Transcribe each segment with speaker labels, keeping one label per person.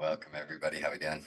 Speaker 1: Welcome everybody. How we doing?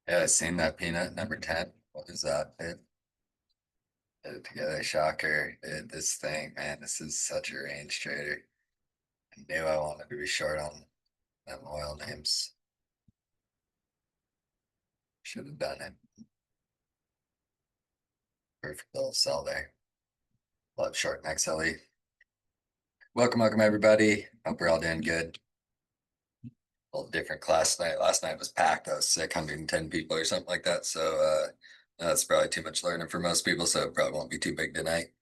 Speaker 1: Yeah, I seen that peanut number 10. What is that? Put it together. Shocker. This thing, man, this is such a range trader. I knew I wanted to be short on them oil names. Should have done it. Perfect little sell there. Love short next XLE. Welcome everybody. Hope we're all doing good. A little different class night. Last night was packed. I was sick, 110 people or something like that. So that's probably too much learning for most people, so it probably won't be too big tonight.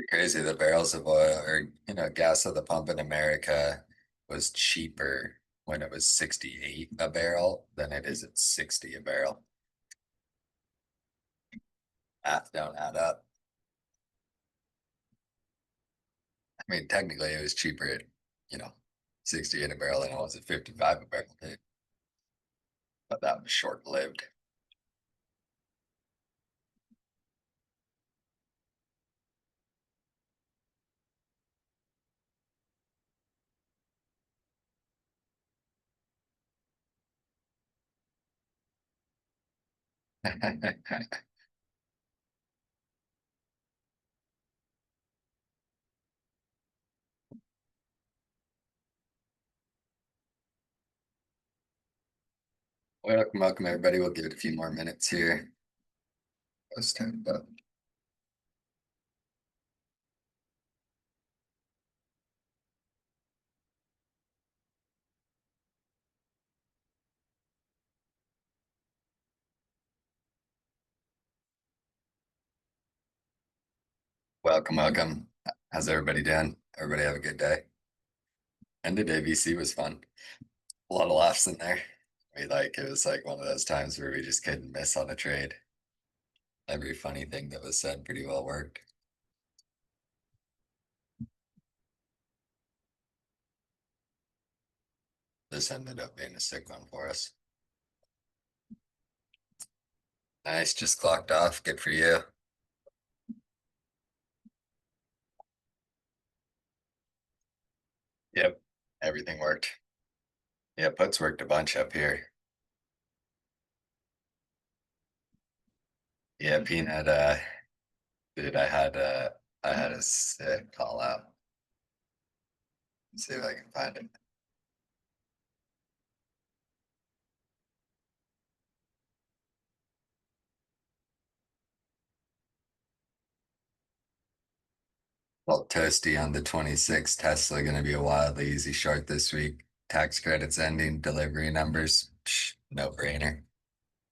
Speaker 1: Crazy. The barrels of oil or gas at the pump in America was cheaper when it was 68 a barrel than it is at 60 a barrel. Math don't add up. I mean, technically it was cheaper at, you know, 68 a barrel than it was at 55 a barrel, but that was short-lived. Welcome everybody. We'll give it a few more minutes here. Let's talk about welcome. How's everybody doing? Everybody have a good day. End of day VC was fun. A lot of laughs in there. It was like one of those times where we just couldn't miss on a trade. Every funny thing that was said pretty well worked. This ended up being a sick one for us. Nice, just clocked off. Good for you. Yep, everything worked. Yeah, puts worked a bunch up here. Yeah, Peanut, dude, I had a sick call out. Let's see if I can find it. Well, toasty on the 26th. Tesla going to be a wildly easy short this week. Tax credits ending, delivery numbers, no brainer.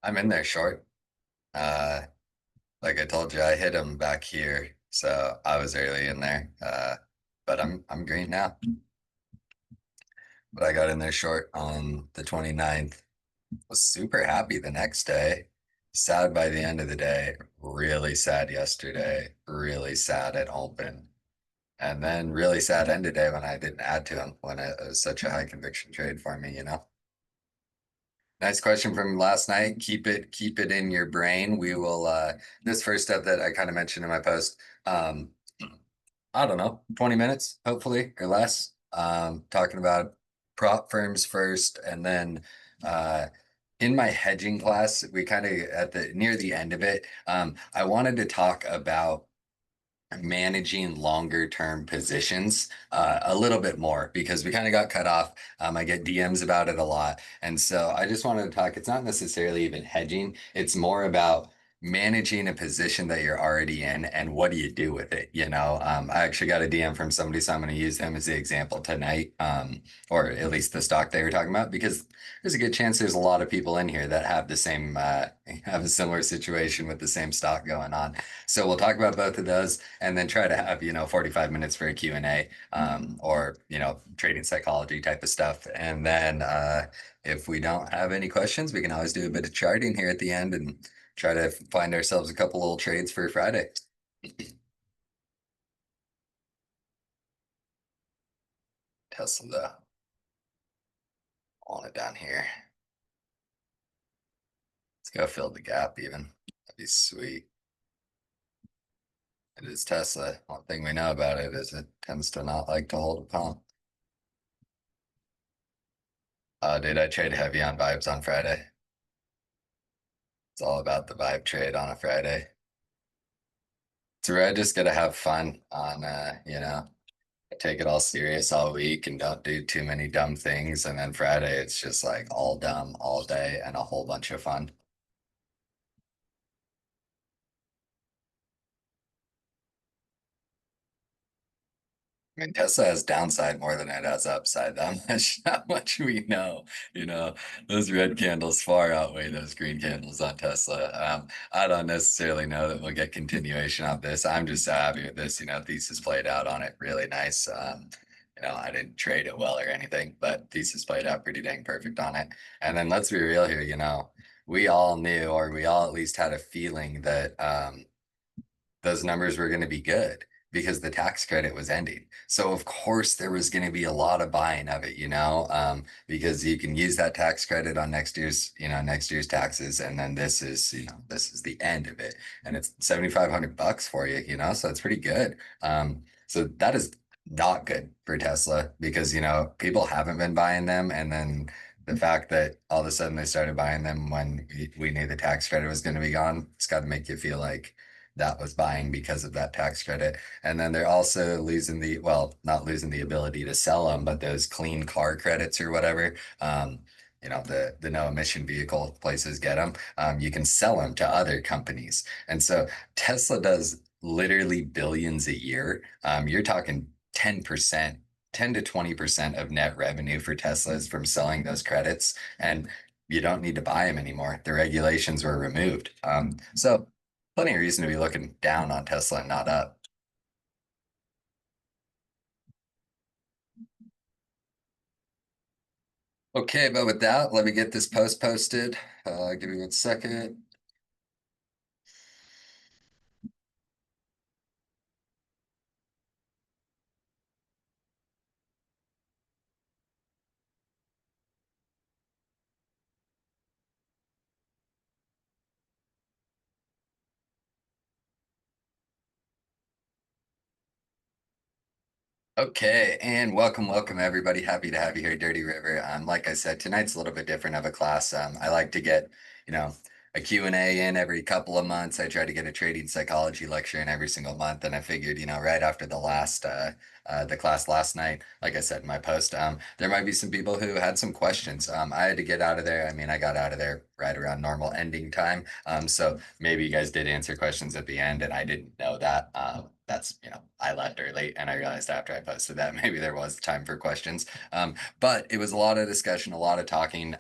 Speaker 1: I'm in there short. Uh, like I told you, I hit them back here, so I was early in there. But I'm green now. But I got in there short on the 29th. Was super happy the next day. Sad by the end of the day. Really sad yesterday. Really sad at open. And then really sad end of day when I didn't add to him when it was such a high conviction trade for me. Nice question from last night. Keep it in your brain. We will this first step that I kind of mentioned in my post. Um, I don't know, 20 minutes, hopefully, or less. Talking about prop firms first, and then uh in my hedging class, we kind of at the near the end of it, I wanted to talk about managing longer term positions a little bit more because we kind of got cut off. I get DMs about it a lot. And so I just wanted to talk. It's not necessarily even hedging, it's more about managing a position that you're already in and what do you do with it. I actually got a DM from somebody, so I'm going to use them as the example tonight, or at least the stock they were talking about, because there's a good chance there's a lot of people in here that have the same have a similar situation with the same stock going on. So we'll talk about both of those and then try to have, 45 minutes for a Q&A, or, trading psychology type of stuff. And then if we don't have any questions, we can always do a bit of charting here at the end and try to find ourselves a couple little trades for Friday. Tesla, on it down here. Let's go fill the gap even. That'd be sweet. It is Tesla. One thing we know about it is it tends to not like to hold a pump. Dude, I trade heavy on vibes on Friday. It's all about the vibe trade on a Friday. It's where I just gotta have fun on, take it all serious all week and don't do too many dumb things. And then Friday, it's just like all dumb all day and a whole bunch of fun. I mean, Tesla has downside more than it has upside. That much, that much we know. You know, those red candles far outweigh those green candles on Tesla. I don't necessarily know that we'll get continuation of this. I'm just so happy with this. Thesis played out on it really nice. I didn't trade it well or anything, but thesis played out pretty dang perfect on it. And then let's be real here. We all knew, or we all at least had a feeling that those numbers were going to be good because the tax credit was ending. So of course there was going to be a lot of buying of it, because you can use that tax credit on next year's taxes, and then this is the end of it, and it's 7,500 bucks for you, so it's pretty good. So that is not good for Tesla because people haven't been buying them, and then the fact that all of a sudden they started buying them when we knew the tax credit was going to be gone, it's got to make you feel like that was buying because of that tax credit. And then they're also losing not losing the ability to sell them, but those clean car credits or whatever. The no emission vehicle places get them. You can sell them to other companies. And so Tesla does literally billions a year. You're talking 10%. 10 to 20% of net revenue for Teslas from selling those credits. And you don't need to buy them anymore. The regulations were removed. So plenty of reason to be looking down on Tesla and not up. Okay, but with that, let me get this post posted. Give me 1 second. Okay, and welcome everybody. Happy to have you here, Dirty River. Like I said, tonight's a little bit different of a class. I like to get, you know, a Q&A in every couple of months. I try to get a trading psychology lecture in every single month, and I figured, right after the class last night, like I said in my post, there might be some people who had some questions. I had to get out of there. I mean, I got out of there right around normal ending time. So maybe you guys did answer questions at the end, and I didn't know that. That's, I left early and I realized after I posted that maybe there was time for questions. But it was a lot of discussion, a lot of talking.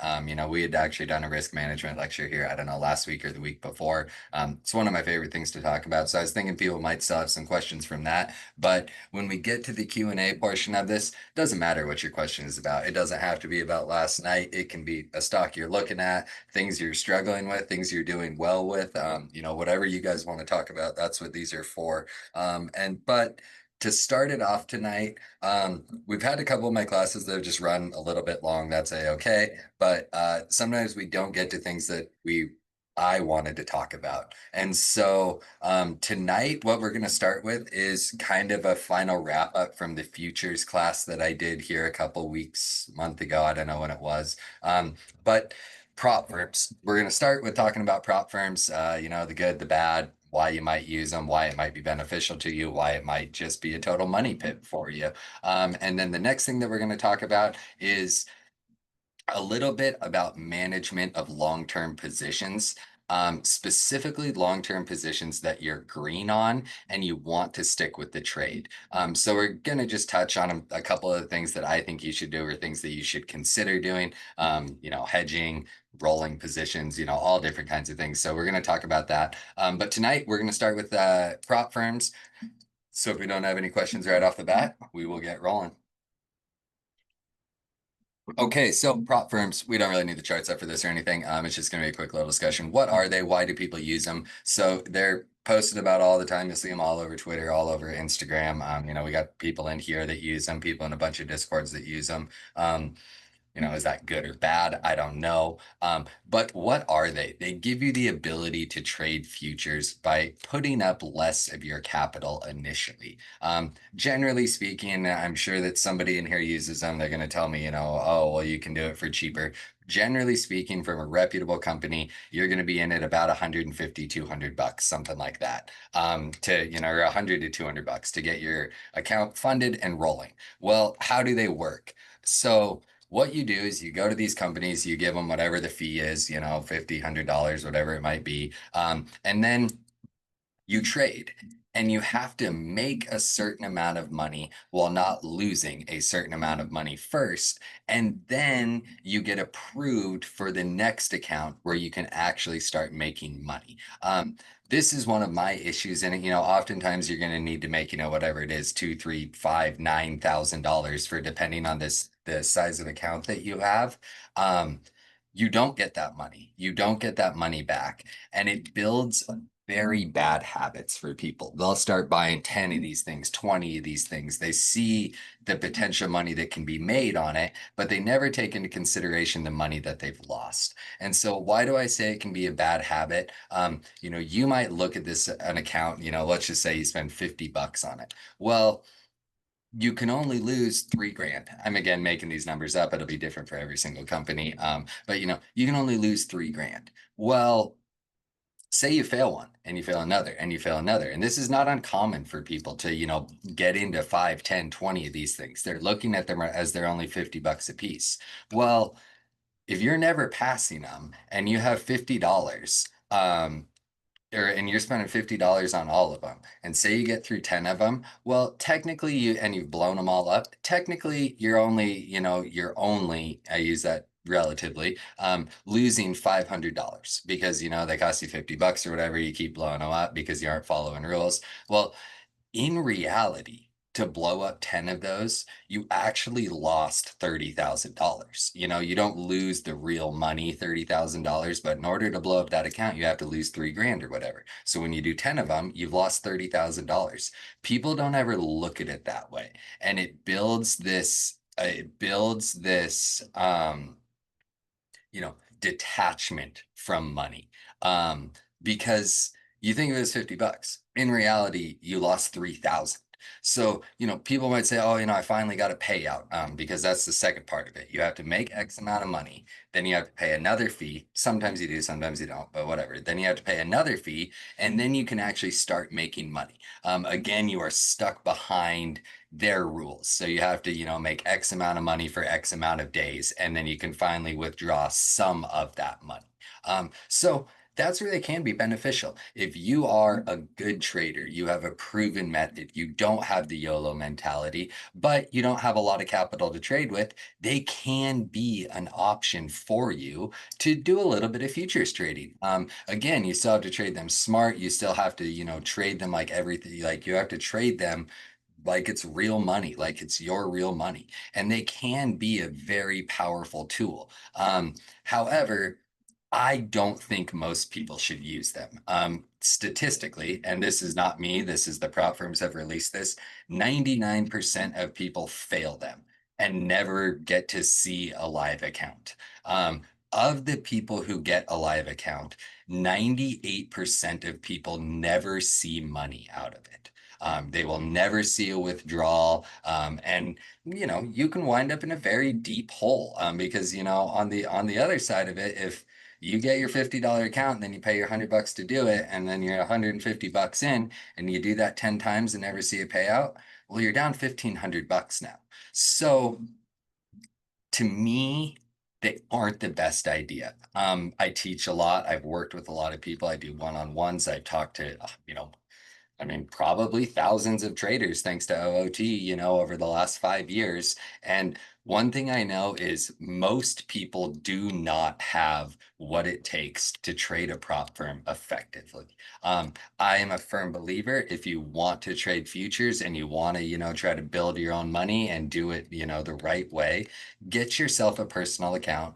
Speaker 1: We had actually done a risk management lecture here, I don't know, last week or the week before. It's one of my favorite things to talk about. So I was thinking people might still have some questions from that. But when we get to the Q&A portion of this, doesn't matter what your question is about. It doesn't have to be about last night. It can be a stock you're looking at, things you're struggling with, things you're doing well with, whatever you guys want to talk about, that's what these are for. But To start it off tonight, we've had a couple of my classes that have just run a little bit long. That's a-okay. But sometimes we don't get to things that I wanted to talk about. And so tonight, what we're going to start with is kind of a final wrap up from the futures class that I did here a couple weeks, month ago. I don't know when it was. But prop firms. We're going to start with talking about prop firms, the good, the bad, why you might use them, why it might be beneficial to you, why it might just be a total money pit for you. And then the next thing that we're going to talk about is a little bit about management of long-term positions, specifically long-term positions that you're green on and you want to stick with the trade. So we're going to just touch on a couple of things that I think you should do or things that you should consider doing, hedging, rolling positions, all different kinds of things. So we're going to talk about that. But tonight we're going to start with prop firms. So if we don't have any questions right off the bat, we will get rolling. Okay, so prop firms, we don't really need the charts up for this or anything. It's just going to be a quick little discussion. What are they? Why do people use them? So they're posted about all the time. You'll see them all over Twitter, all over Instagram. We got people in here that use them, people in a bunch of Discords that use them. Is that good or bad? I don't know. But what are they? They give you the ability to trade futures by putting up less of your capital initially. Generally speaking, I'm sure that somebody in here uses them. They're going to tell me, oh, well, you can do it for cheaper. Generally speaking, from a reputable company, you're going to be in at about 150, 200 bucks, something like that, or 100 to 200 bucks to get your account funded and rolling. Well, how do they work? So what you do is you go to these companies, you give them whatever the fee is, $50, $100, whatever it might be. And then you trade and you have to make a certain amount of money while not losing a certain amount of money first. And then you get approved for the next account where you can actually start making money. This is one of my issues in it. Oftentimes you're going to need to make, whatever it is, two, three, five, $9,000 for depending on the size of account that you have. You don't get that money. You don't get that money back. And it builds very bad habits for people. They'll start buying 10 of these things, 20 of these things. They see the potential money that can be made on it, but they never take into consideration the money that they've lost. And so why do I say it can be a bad habit? You might look at an account, let's just say you spend 50 bucks on it. Well, you can only lose 3 grand. I'm again making these numbers up. It'll be different for every single company. But you can only lose 3 grand. Well, say you fail one and you fail another and you fail another. And this is not uncommon for people to, get into 5, 10, 20 of these things. They're looking at them as they're only 50 bucks a piece. Well, if you're never passing them and you have $50, and you're spending $50 on all of them, and say you get through 10 of them, well, technically you've blown them all up. Technically, you're only, I use that relatively, losing $500 because, they cost you 50 bucks or whatever. You keep blowing them up because you aren't following rules. Well, in reality, to blow up 10 of those, you actually lost $30,000. You don't lose the real money, $30,000, but in order to blow up that account, you have to lose 3 grand or whatever. So when you do 10 of them, you've lost $30,000. People don't ever look at it that way. And detachment from money. Because you think of it as 50 bucks. In reality, you lost 3,000. So, people might say, oh, I finally got a payout, because that's the second part of it. You have to make X amount of money, then you have to pay another fee. Sometimes you do, sometimes you don't, but whatever. Then you have to pay another fee, and then you can actually start making money. Again, you are stuck behind their rules. So you have to, make X amount of money for X amount of days, and then you can finally withdraw some of that money. So that's where they can be beneficial. If you are a good trader, you have a proven method, you don't have the YOLO mentality, but you don't have a lot of capital to trade with, they can be an option for you to do a little bit of futures trading. Again, you still have to trade them smart. You still have to, trade them like everything. Like you have to trade them like it's real money, like it's your real money. And they can be a very powerful tool. However, I don't think most people should use them. Statistically, and this is not me, this is the prop firms have released this, 99% of people fail them and never get to see a live account. Of the people who get a live account, 98% of people never see money out of it. They will never see a withdrawal. And you can wind up in a very deep hole because on the other side of it, if you get your $50 account and then you pay your $100 to do it, and then you're $150 in, and you do that 10 times and never see a payout, well, you're down $1,500 now. So to me, they aren't the best idea. I teach a lot. I've worked with a lot of people. I do one-on-ones. I've talked to, I mean, probably thousands of traders thanks to OOT, over the last 5 years. And one thing I know is most people do not have what it takes to trade a prop firm effectively. I am a firm believer if you want to trade futures and you want to, try to build your own money and do it, the right way, get yourself a personal account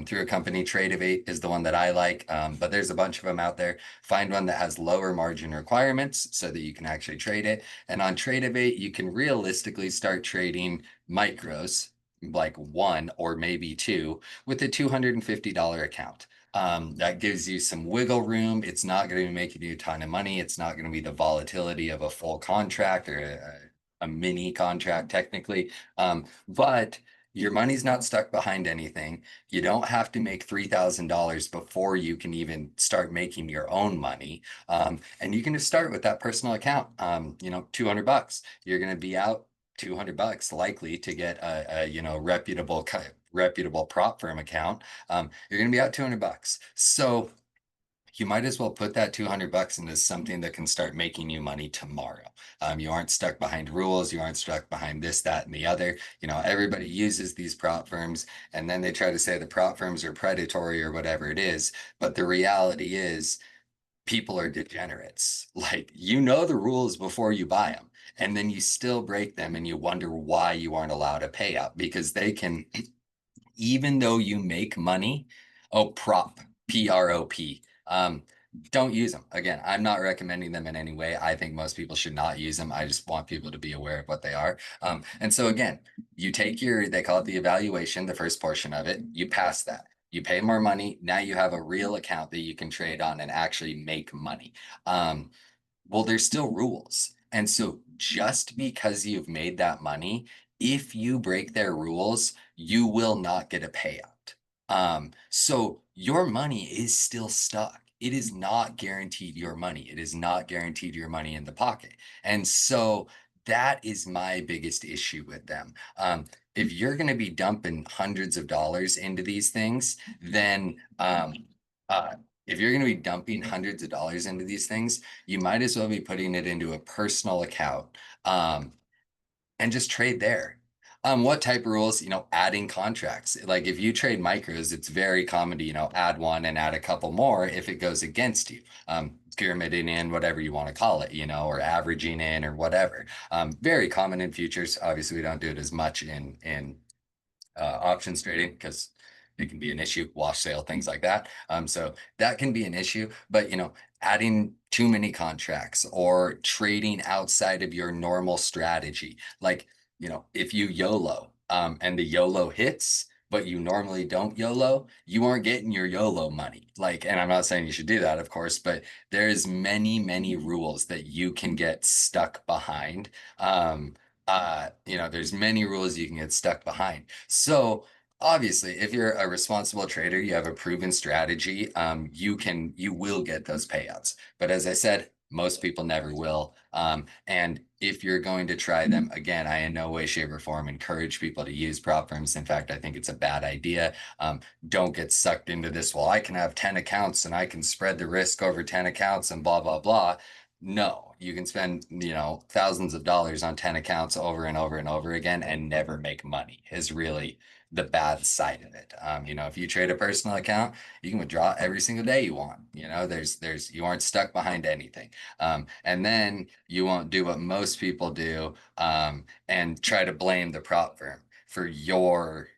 Speaker 1: through a company. Tradevate is the one that I like, but there's a bunch of them out there. Find one that has lower margin requirements so that you can actually trade it. And on Tradevate, you can realistically start trading micros, like one or maybe two, with a $250 account. That gives you some wiggle room. It's not going to be making you a ton of money. It's not going to be the volatility of a full contract or a mini contract, technically. But your money's not stuck behind anything. You don't have to make $3,000 before you can even start making your own money. And you can just start with that personal account. $200. You're going to be out $200 likely to get a reputable prop firm account. You're going to be out $200. So you might as well put that $200 into something that can start making you money tomorrow. You aren't stuck behind rules. You aren't stuck behind this, that, and the other. Everybody uses these prop firms, and then they try to say the prop firms are predatory or whatever it is. But the reality is, people are degenerates. Like, the rules before you buy them, and then you still break them, and you wonder why you aren't allowed a payout because they can, even though you make money. Oh, prop, PROP. Don't use them. Again, I'm not recommending them in any way. I think most people should not use them. I just want people to be aware of what they are. And so again, you take they call it the evaluation, the first portion of it, you pass that. You pay more money. Now you have a real account that you can trade on and actually make money. Well, there's still rules. And so just because you've made that money, if you break their rules, you will not get a payout. So your money is still stuck. It is not guaranteed your money. It is not guaranteed your money in the pocket. And so that is my biggest issue with them. If you're going to be dumping hundreds of dollars into these things, then uh, if you're going to be dumping hundreds of dollars into these things, you might as well be putting it into a personal account and just trade there. What type of rules? Adding contracts. Like if you trade micros, it's very common to, add one and add a couple more if it goes against you. Pyramiding in, whatever you want to call it, or averaging in or whatever. Very common in futures. Obviously, we don't do it as much in options trading because it can be an issue, wash sale, things like that. So that can be an issue, but adding too many contracts or trading outside of your normal strategy. Like, if you YOLO, and the YOLO hits, but you normally don't YOLO, you aren't getting your YOLO money. Like, and I'm not saying you should do that, of course, but there's many, many rules that you can get stuck behind. There's many rules you can get stuck behind. So obviously, if you're a responsible trader, you have a proven strategy, you will get those payouts. But as I said, most people never will. And if you're going to try them, again, I in no way, shape, or form encourage people to use prop firms. In fact, I think it's a bad idea. Don't get sucked into this. Well, I can have 10 accounts and I can spread the risk over 10 accounts and blah, blah, blah. No, you can spend, thousands of dollars on 10 accounts over and over and over again and never make money is really the bad side of it. If you trade a personal account, you can withdraw every single day you want. You aren't stuck behind anything. And then you won't do what most people do, and try to blame the prop firm for your,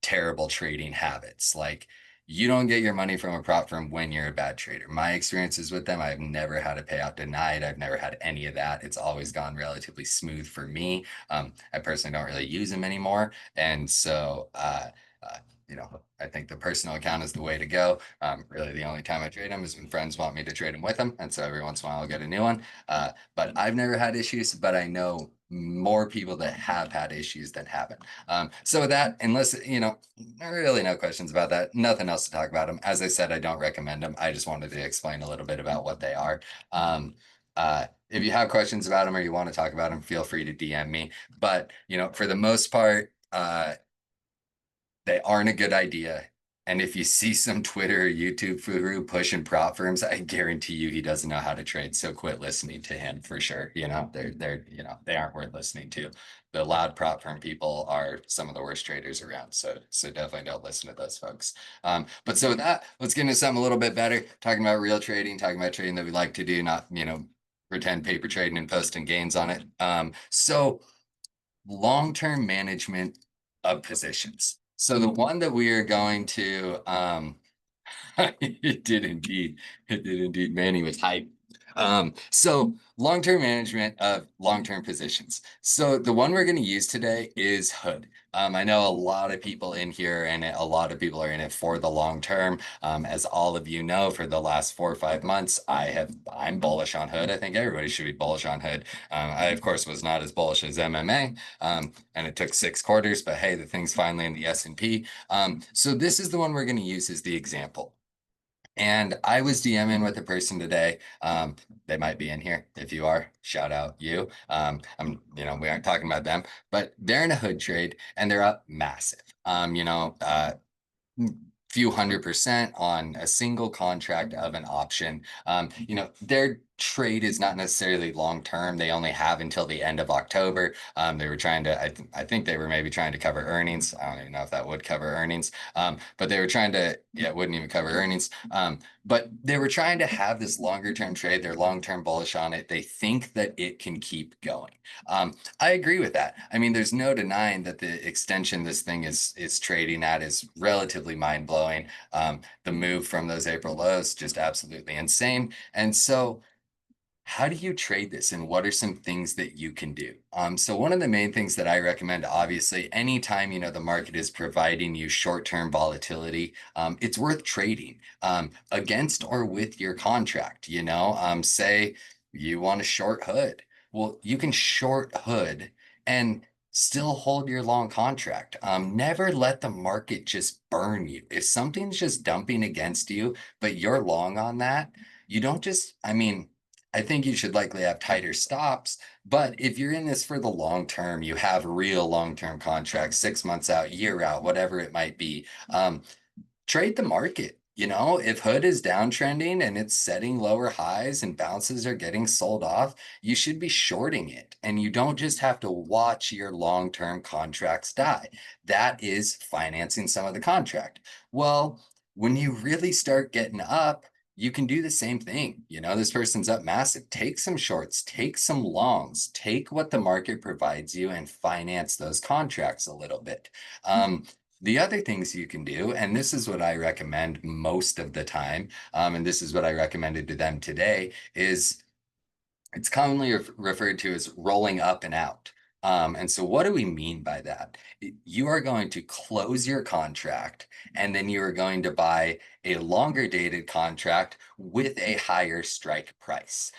Speaker 1: terrible trading habits. Like, You don't get your money from a prop firm when you're a bad trader. My experiences with them, I've never had a payout denied. I've never had any of that. It's always gone relatively smooth for me. I personally don't really use them anymore. And so, uh, I think the personal account is the way to go. Really, the only time I trade them is when friends want me to trade them with them. And so every once in a while, I'll get a new one. But I've never had issues, but I know more people that have had issues than haven't. So with that, unless, really no questions about that, nothing else to talk about them. As I said, I don't recommend them. I just wanted to explain a little bit about what they are. If you have questions about them or you want to talk about them, feel free to DM me. But, for the most part, they aren't a good idea. And if you see some Twitter or YouTube guru pushing prop firms, I guarantee you he doesn't know how to trade. So quit listening to him for sure. They aren't worth listening to. The loud prop firm people are some of the worst traders around. So definitely don't listen to those folks. But so with that, let's get into something a little bit better. Talking about real trading, talking about trading that we like to do, not pretend paper trading and posting gains on it. So long-term management of positions. So the one that we are going to, it did indeed, Manny was hype. So long-term management of long-term positions. So the one we're going to use today is Hood. I know a lot of people in here and a lot of people are in it for the long term. As all of you know, for the last 4 or 5 months, I'm bullish on Hood. I think everybody should be bullish on Hood. I of course was not as bullish as MMA, and it took 6 quarters, but hey, the thing's finally in the S&P. So this is the one we're going to use as the example. And I was DMing with a person today. They might be in here. If you are, shout out you. We aren't talking about them, but they're in a Hood trade and they're up massive. Few 100% on a single contract of an option. Their trade is not necessarily long term. They only have until the end of October. They were trying to, I think they were maybe trying to cover earnings. I don't even know if that would cover earnings. But they were trying to, yeah, it wouldn't even cover earnings. But they were trying to have this longer term trade. They're long term bullish on it. They think that it can keep going. I agree with that. I mean, there's no denying that the extension this thing is trading at is relatively mind blowing. The move from those April lows just absolutely insane. And so, how do you trade this, and what are some things that you can do? So one of the main things that I recommend, obviously, anytime the market is providing you short-term volatility, it's worth trading against or with your contract. Say you want to short Hood. Well, you can short Hood and still hold your long contract. Never let the market just burn you. If something's just dumping against you, but you're long on that, you don't just, I mean, I think you should likely have tighter stops. But if you're in this for the long term, you have real long-term contracts, 6 months out, year out, whatever it might be. Trade the market. If Hood is downtrending and it's setting lower highs and bounces are getting sold off, you should be shorting it. And you don't just have to watch your long-term contracts die. That is financing some of the contract. Well, when you really start getting up, you can do the same thing. This person's up massive. Take some shorts, take some longs, take what the market provides you and finance those contracts a little bit. The other things you can do, and this is what I recommend most of the time, and this is what I recommended to them today, is it's commonly referred to as rolling up and out. And so what do we mean by that? You are going to close your contract and then you are going to buy a longer dated contract with a higher strike price.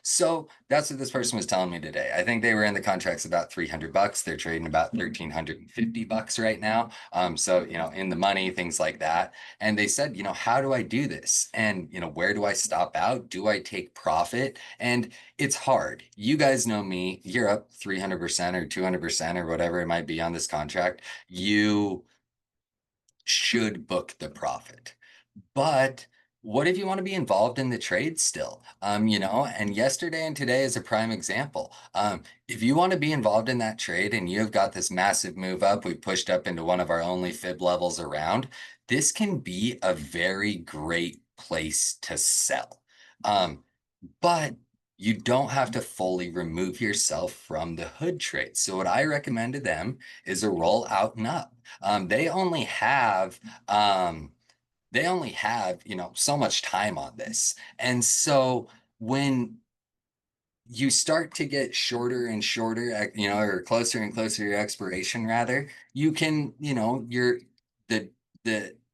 Speaker 1: So that's what this person was telling me today. I think they were in the contracts about $300. They're trading about $1,350 right now. So, in the money, things like that. And they said, how do I do this? And, where do I stop out? Do I take profit? And it's hard. You guys know me. You're up 300% or 200% or whatever it might be on this contract. You should book the profit. But what if you want to be involved in the trade still? And yesterday and today is a prime example. If you want to be involved in that trade and you have got this massive move up, we pushed up into one of our only fib levels around, this can be a very great place to sell. But you don't have to fully remove yourself from the Hood trade. So what I recommend to them is a roll out and up. They only have they only have, so much time on this. And so when you start to get shorter and shorter, or closer and closer to your expiration, rather, you can, the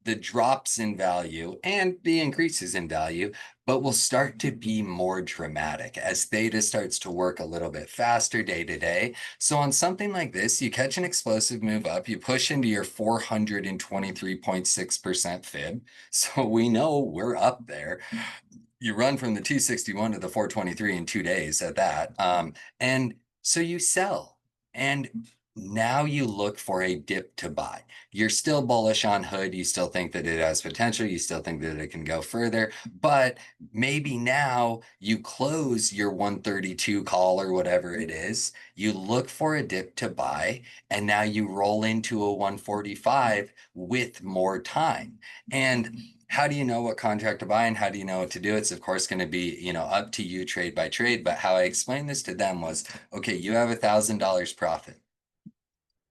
Speaker 1: the drops in value and the increases in value, but will start to be more dramatic as theta starts to work a little bit faster day to day. So on something like this, you catch an explosive move up, you push into your 423.6% fib. So we know we're up there. You run from the 261 to the 423 in 2 days at that. And so you sell. And now you look for a dip to buy. You're still bullish on Hood. You still think that it has potential. You still think that it can go further. But maybe now you close your 132 call or whatever it is. You look for a dip to buy. And now you roll into a 145 with more time. And how do you know what contract to buy and how do you know what to do? It's of course going to be, up to you trade by trade. But how I explained this to them was, okay, you have $1,000 profit.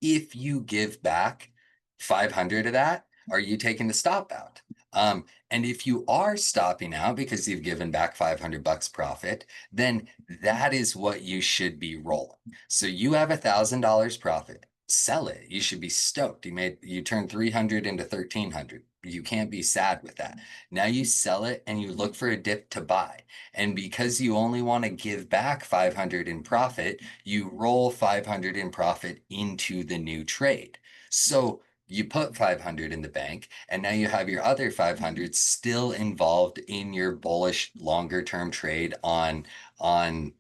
Speaker 1: If you give back 500 of that, are you taking the stop out? And if you are stopping out because you've given back 500 bucks profit, then that is what you should be rolling. So you have $1,000 profit, sell it. You should be stoked. You turned 300 into 1,300. You can't be sad with that. Now you sell it and you look for a dip to buy. And because you only want to give back 500 in profit, you roll 500 in profit into the new trade. So you put 500 in the bank and now you have your other 500 still involved in your bullish longer term trade on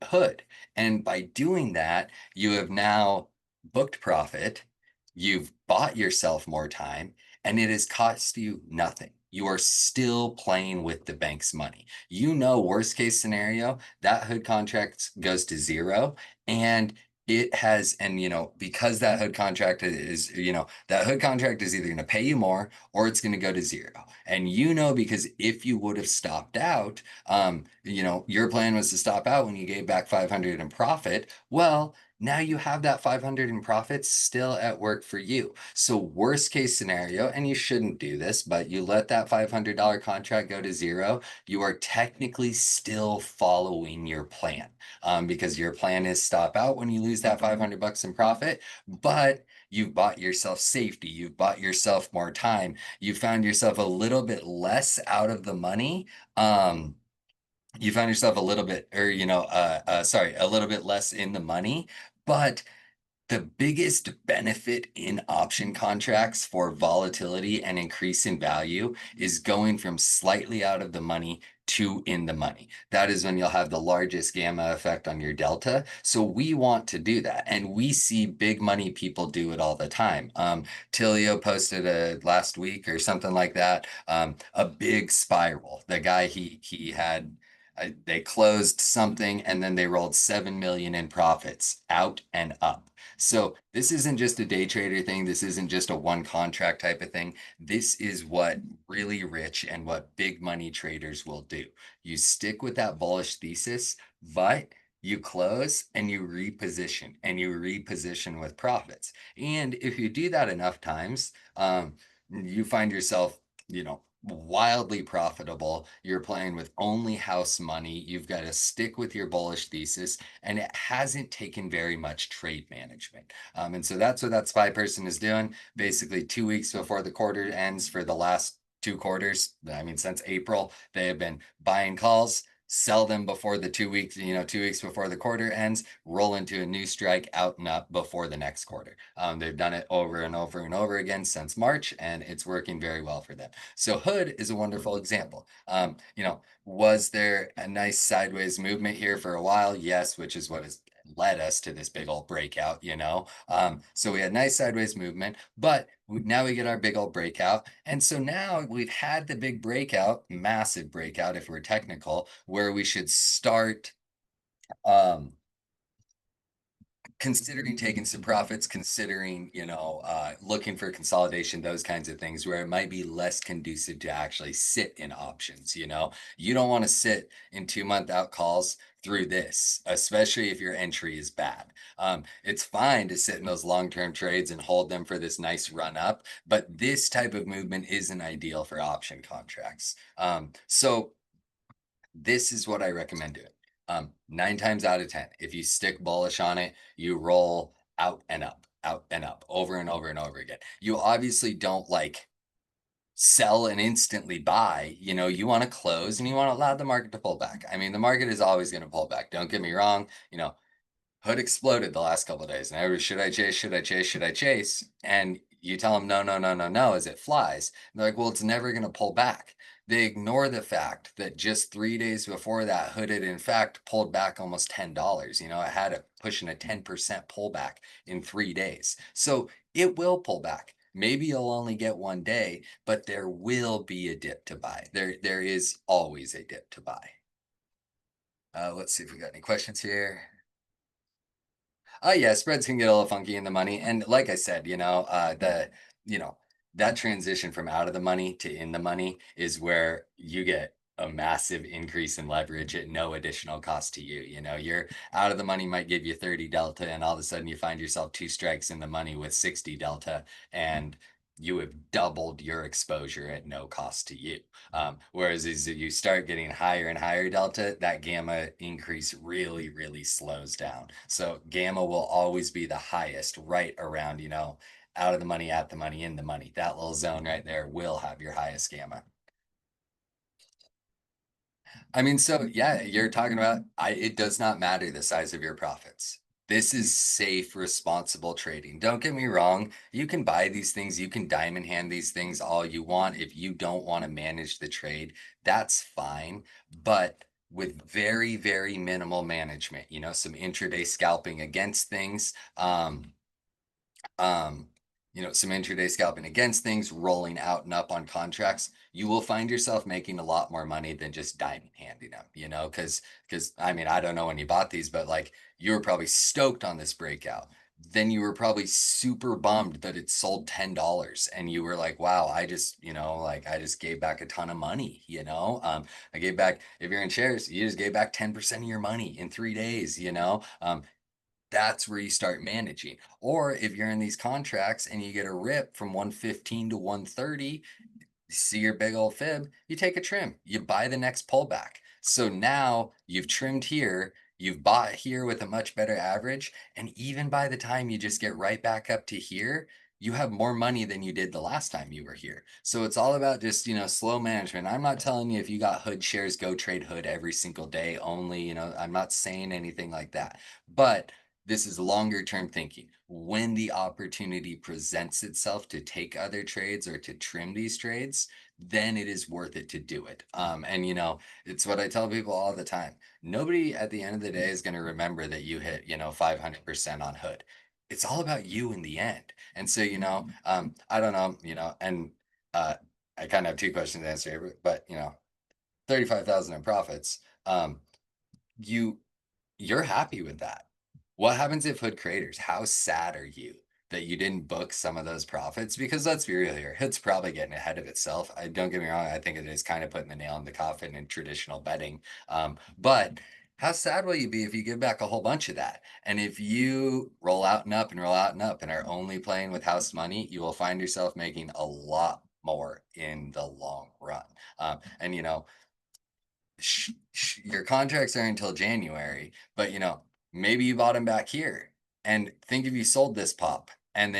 Speaker 1: Hood. And by doing that, you have now booked profit, you've bought yourself more time, and it has cost you nothing. You are still playing with the bank's money. Worst case scenario, that Hood contract goes to zero and because that Hood contract is either going to pay you more or it's going to go to zero. And because if you would have stopped out, your plan was to stop out when you gave back 500 in profit. Well, now you have that 500 in profits still at work for you. So worst case scenario, and you shouldn't do this, but you let that $500 contract go to zero, you are technically still following your plan, because your plan is stop out when you lose that 500 bucks in profit, but you've bought yourself safety. You've bought yourself more time. You found yourself a little bit less out of the money. You found yourself a little bit, or, a little bit less in the money, but the biggest benefit in option contracts for volatility and increase in value is going from slightly out of the money to in the money. That is when you'll have the largest gamma effect on your delta. So we want to do that. And we see big money people do it all the time. Tilio posted last week or something like that, a big spiral. The guy he had they closed something and then they rolled 7 million in profits out and up. So this isn't just a day trader thing. This isn't just a one contract type of thing. This is what really rich and what big money traders will do. You stick with that bullish thesis, but you close and you reposition with profits. And if you do that enough times, you find yourself, wildly profitable. You're playing with only house money. You've got to stick with your bullish thesis, and it hasn't taken very much trade management. And so that's what that SPY person is doing. Basically, 2 weeks before the quarter ends for the last 2 quarters, I mean, since April, they have been buying calls, sell them before the 2 weeks, 2 weeks before the quarter ends, roll into a new strike out and up before the next quarter. They've done it over and over and over again since March, and it's working very well for them. So Hood is a wonderful example. Was there a nice sideways movement here for a while? Yes, which is what has led us to this big old breakout. So we had nice sideways movement, but now we get our big old breakout. And so now we've had the big breakout, massive breakout, if we're technical, where we should start considering taking some profits, considering, looking for consolidation, those kinds of things where it might be less conducive to actually sit in options. You don't want to sit in 2 month out calls through this, especially if your entry is bad. It's fine to sit in those long-term trades and hold them for this nice run up, but this type of movement isn't ideal for option contracts. So this is what I recommend doing. 9 times out of 10, if you stick bullish on it, you roll out and up, over and over and over again. You obviously don't like sell and instantly buy. You want to close and you want to allow the market to pull back. I mean, the market is always going to pull back. Don't get me wrong. Hood exploded the last couple of days, and should I chase? Should I chase? Should I chase? And you tell them no, no, no, no, no, as it flies. And they're like, well, it's never going to pull back. They ignore the fact that just 3 days before that, Hood had in fact pulled back almost $10. It had a pushing a 10% pullback in 3 days. So it will pull back. Maybe you'll only get one day, but there will be a dip to buy. There is always a dip to buy. Let's see if we got any questions here. Oh yeah, spreads can get a little funky in the money. And like I said, you know, that transition from out of the money to in the money is where you get a massive increase in leverage at no additional cost to you. Your out of the money might give you 30 delta, and all of a sudden you find yourself two strikes in the money with 60 delta, and you have doubled your exposure at no cost to you. Whereas as you start getting higher and higher delta, that gamma increase really, really slows down. So gamma will always be the highest right around, out of the money, at the money, in the money. That little zone right there will have your highest gamma. I mean, so yeah, you're talking about it does not matter the size of your profits. This is safe, responsible trading. Don't get me wrong. You can buy these things, you can diamond hand these things all you want. If you don't want to manage the trade, that's fine. But with very, very minimal management, some intraday scalping against things. Um, some intraday scalping against things, rolling out and up on contracts, you will find yourself making a lot more money than just diamond handing them, because I mean, I don't know when you bought these, but like you were probably stoked on this breakout. Then you were probably super bummed that it sold $10 and you were like, wow, like I just gave back a ton of money. I gave back, if you're in shares, you just gave back 10% of your money in 3 days. That's where you start managing. Or if you're in these contracts and you get a rip from 115 to 130, you see your big old fib, you take a trim, you buy the next pullback. So now you've trimmed here, you've bought here with a much better average. And even by the time you just get right back up to here, you have more money than you did the last time you were here. So it's all about just, slow management. I'm not telling you if you got Hood shares, go trade Hood every single day only. I'm not saying anything like that. But this is longer term thinking. When the opportunity presents itself to take other trades or to trim these trades, then it is worth it to do it. And it's what I tell people all the time. Nobody at the end of the day is going to remember that you hit, 500% on Hood. It's all about you in the end. And so, I don't know, and uh, I kind of have two questions to answer here, but 35,000 in profits. You you're happy with that. What happens if Hood craters? How sad are you that you didn't book some of those profits? Because let's be real here, Hood's probably getting ahead of itself. I don't get me wrong, I think it is kind of putting the nail in the coffin in traditional betting. But how sad will you be if you give back a whole bunch of that? And if you roll out and up and roll out and up and are only playing with house money, you will find yourself making a lot more in the long run. And your contracts are until January, but maybe you bought them back here. And think if you sold this pop and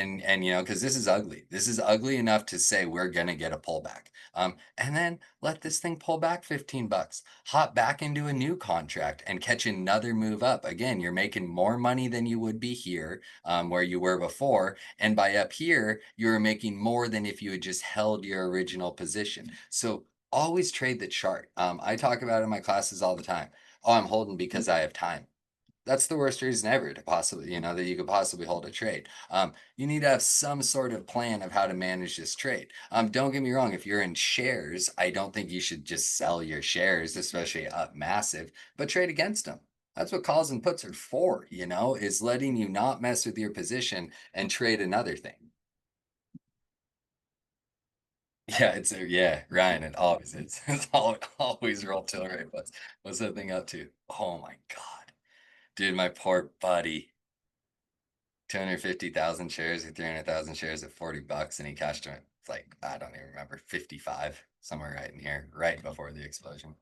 Speaker 1: because this is ugly. This is ugly enough to say we're gonna get a pullback. And then let this thing pull back 15 bucks, hop back into a new contract and catch another move up. Again, you're making more money than you would be here, where you were before. And by up here, you're making more than if you had just held your original position. So always trade the chart. I talk about it in my classes all the time. Oh, I'm holding because I have time. That's the worst reason ever to possibly, that you could possibly hold a trade. You need to have some sort of plan of how to manage this trade. Don't get me wrong, if you're in shares, I don't think you should just sell your shares, especially up massive, but trade against them. That's what calls and puts are for, is letting you not mess with your position and trade another thing. Yeah, yeah, Ryan, it always is. It's always roll till right. What's that thing up to? Oh my God. Dude, my poor buddy. 250,000 shares or 300,000 shares at $40 and he cashed it like, I don't even remember, 55, somewhere right in here, right before the explosion.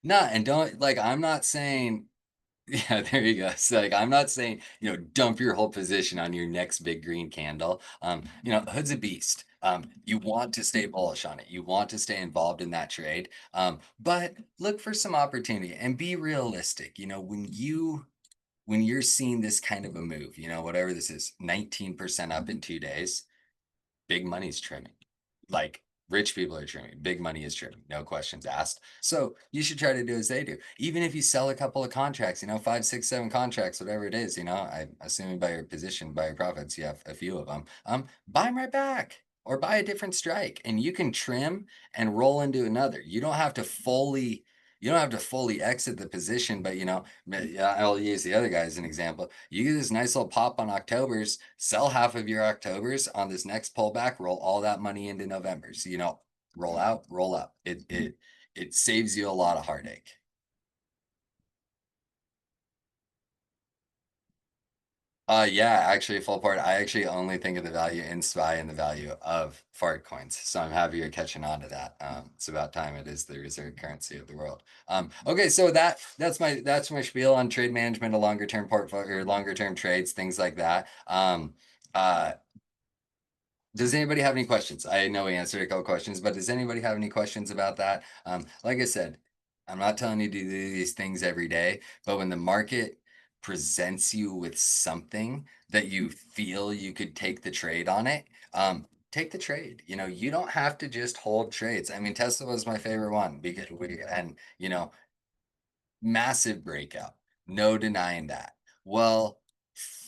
Speaker 1: No, and don't like I'm not saying yeah, there you go. So like I'm not saying, dump your whole position on your next big green candle. Hood's a beast. You want to stay bullish on it. You want to stay involved in that trade. But look for some opportunity and be realistic. When you're seeing this kind of a move, whatever this is, 19% up in 2 days, big money's trimming. Like rich people are trimming, big money is trimming, no questions asked. So you should try to do as they do. Even if you sell a couple of contracts, five, six, seven contracts, whatever it is, I assuming by your position, by your profits, you have a few of them. Buy them right back or buy a different strike and you can trim and roll into another. You don't have to fully exit the position, but yeah, I'll use the other guy as an example. You get this nice little pop on Octobers, sell half of your Octobers on this next pullback, roll all that money into November. So roll out, roll up. It saves you a lot of heartache. Yeah, actually, full part. I actually only think of the value in SPY and the value of fart coins. So I'm happy you're catching on to that. It's about time it is the reserve currency of the world. Okay, so that's my spiel on trade management, a longer term portfolio or longer term trades, things like that. Uh, does anybody have any questions? I know we answered a couple questions, but does anybody have any questions about that? Like I said, I'm not telling you to do these things every day, but when the market presents you with something that you feel you could take the trade on it, take the trade. You don't have to just hold trades. I mean, Tesla was my favorite one because massive breakout. No denying that. Well,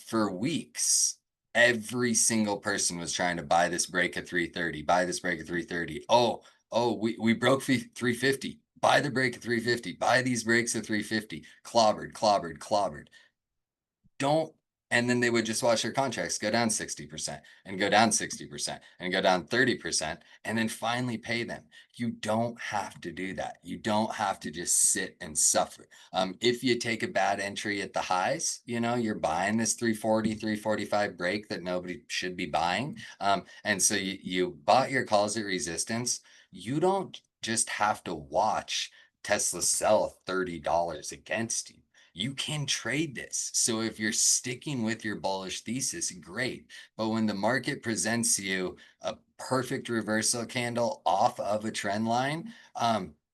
Speaker 1: for weeks, every single person was trying to buy this break at 330, buy this break at 330. Oh, we broke 350. Buy the break at 350. Buy these breaks at 350. Clobbered, clobbered, clobbered. Don't and then they would just watch their contracts go down 60% and go down 60% and go down 30% and then finally pay them. You don't have to do that. You don't have to just sit and suffer. If you take a bad entry at the highs, you're buying this 340, 345 break that nobody should be buying. And so you bought your calls at resistance. You don't just have to watch Tesla sell $30 against you. You can trade this. So if you're sticking with your bullish thesis, great. But when the market presents you a perfect reversal candle off of a trend line,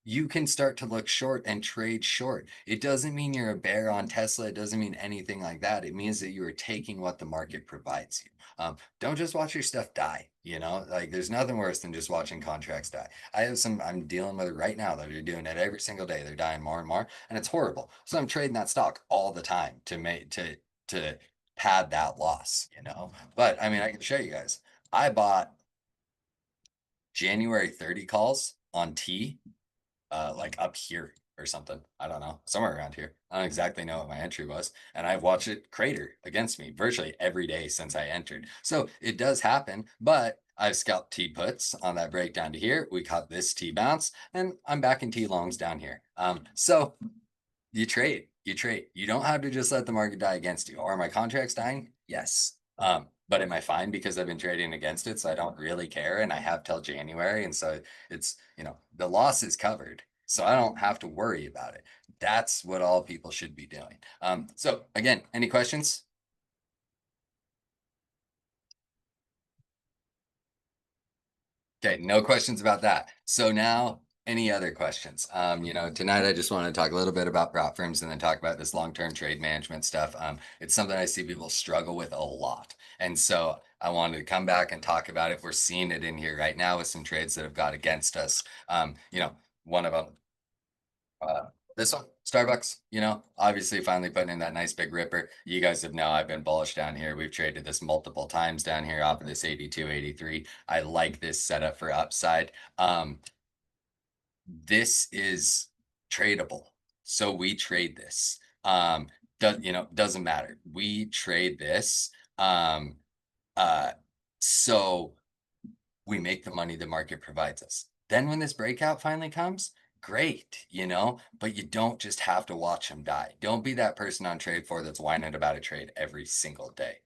Speaker 1: you can start to look short and trade short. It doesn't mean you're a bear on Tesla. It doesn't mean anything like that. It means that you are taking what the market provides you. Don't just watch your stuff die. Like there's nothing worse than just watching contracts die. I'm dealing with it right now that are doing it every single day. They're dying more and more, and it's horrible. So I'm trading that stock all the time to pad that loss. But I mean, I can show you guys. I bought January 30 calls on T like up here or something. I don't know, somewhere around here. I don't exactly know what my entry was. And I've watched it crater against me virtually every day since I entered. So it does happen, but I've scalped T puts on that breakdown to here. We caught this T bounce and I'm back in T longs down here. So you trade. You don't have to just let the market die against you. Are my contracts dying? Yes. But am I fine because I've been trading against it, so I don't really care, and I have till January, and so it's the loss is covered, so I don't have to worry about it. That's what all people should be doing. So again, any questions? Okay, no questions about that. So now, any other questions? Tonight I just want to talk a little bit about prop firms and then talk about this long-term trade management stuff. It's something I see people struggle with a lot. And so I wanted to come back and talk about it. We're seeing it in here right now with some trades that have got against us. One of them, uh, this one, Starbucks, obviously finally putting in that nice big ripper. You guys have know I've been bullish down here. We've traded this multiple times down here off of this 82, 83. I like this setup for upside. This is tradable. So we trade this. Doesn't matter. We trade this. Um, uh, so we make the money the market provides us. Then when this breakout finally comes, great, but you don't just have to watch them die. Don't be that person on Trade For that's whining about a trade every single day.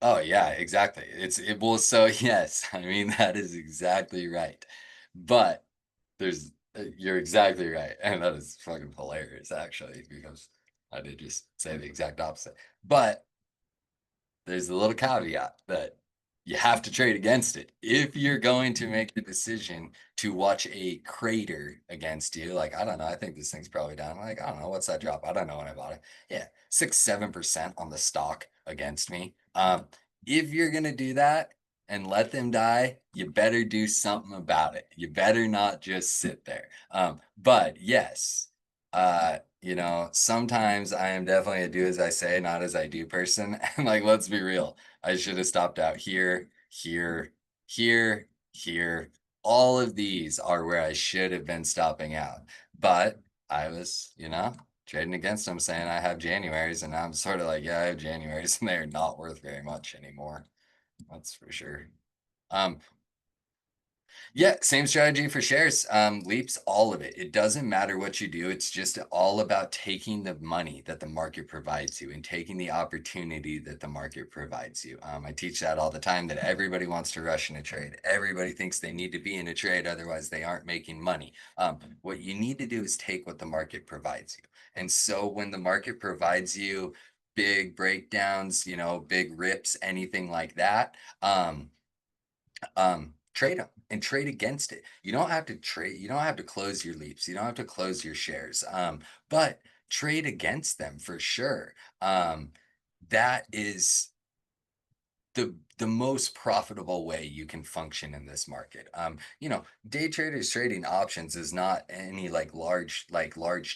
Speaker 1: Oh yeah, exactly. It will so yes, I mean that is exactly right. But you're exactly right. And that is fucking hilarious actually, because I did just say the exact opposite. But there's a little caveat that you have to trade against it. If you're going to make the decision to watch a crater against you, like, I don't know, I think this thing's probably down. Like, I don't know, what's that drop? I don't know when I bought it. Yeah, 6, 7% on the stock against me. If you're gonna do that and let them die, you better do something about it. You better not just sit there. But yes, sometimes I am definitely a do as I say, not as I do person. And like, let's be real. I should have stopped out here, here, here, here. All of these are where I should have been stopping out. But I was, trading against them saying I have Januaries, and I'm sort of like, yeah, I have Januaries, and they're not worth very much anymore. That's for sure. Um, yeah, same strategy for shares. Leaps, all of it. It doesn't matter what you do. It's just all about taking the money that the market provides you and taking the opportunity that the market provides you. I teach that all the time, that everybody wants to rush in a trade. Everybody thinks they need to be in a trade, otherwise they aren't making money. What you need to do is take what the market provides you. And so when the market provides you big breakdowns, big rips, anything like that, trade them and trade against it. You don't have to trade, you don't have to close your leaps, you don't have to close your shares, but trade against them for sure. That is the most profitable way you can function in this market. Day traders trading options is not any like large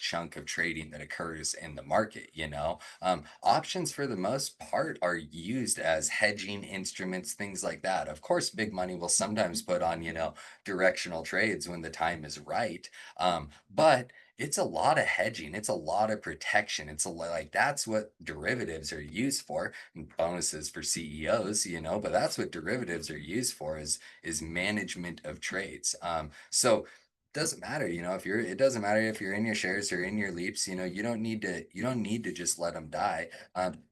Speaker 1: chunk of trading that occurs in the market. Options for the most part are used as hedging instruments, things like that. Of course, big money will sometimes put on directional trades when the time is right, but it's a lot of hedging. It's a lot of protection. Like that's what derivatives are used for, bonuses for CEOs, but that's what derivatives are used for, is management of trades. So it doesn't matter, it doesn't matter if you're in your shares or in your leaps, you don't need to just let them die.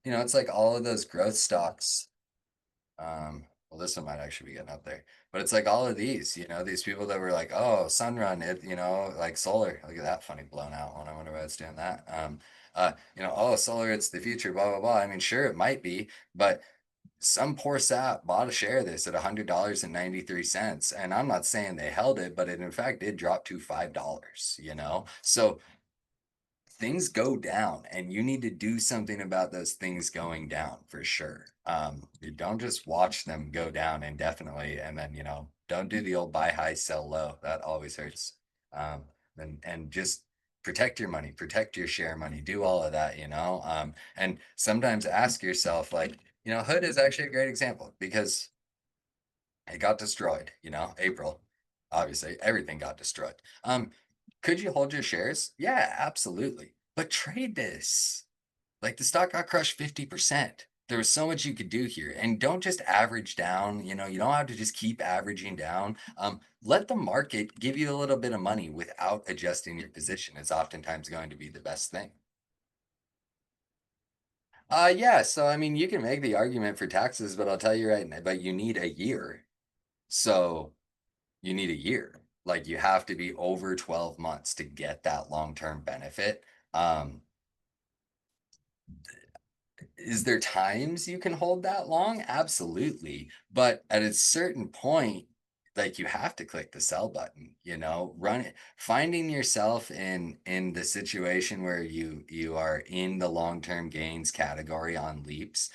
Speaker 1: It's like all of those growth stocks. Well, this one might actually be getting up there, but it's like all of these people that were like, oh, Sunrun, like solar. Look at that funny blown out one. I wonder why it's doing that. Oh, solar, it's the future, blah, blah, blah. I mean, sure, it might be, but some poor sap bought a share of this at $100.93. And I'm not saying they held it, but it in fact did drop to $5, So things go down and you need to do something about those things going down for sure. You don't just watch them go down indefinitely and then, don't do the old buy high, sell low. That always hurts. And just protect your money, protect your share money, do all of that. And sometimes ask yourself, like, Hood is actually a great example because it got destroyed, April. Obviously, everything got destroyed. Could you hold your shares? Yeah, absolutely. But trade this. Like the stock got crushed 50%. There was so much you could do here. And don't just average down, you don't have to just keep averaging down. Let the market give you a little bit of money without adjusting your position. It's oftentimes going to be the best thing. Yeah, so I mean, you can make the argument for taxes, but I'll tell you right now, but you need a year. So you need a year. Like you have to be over 12 months to get that long-term benefit. Um, is there times you can hold that long? Absolutely. But at a certain point, like you have to click the sell button, run it, finding yourself in the situation where you are in the long-term gains category on leaps,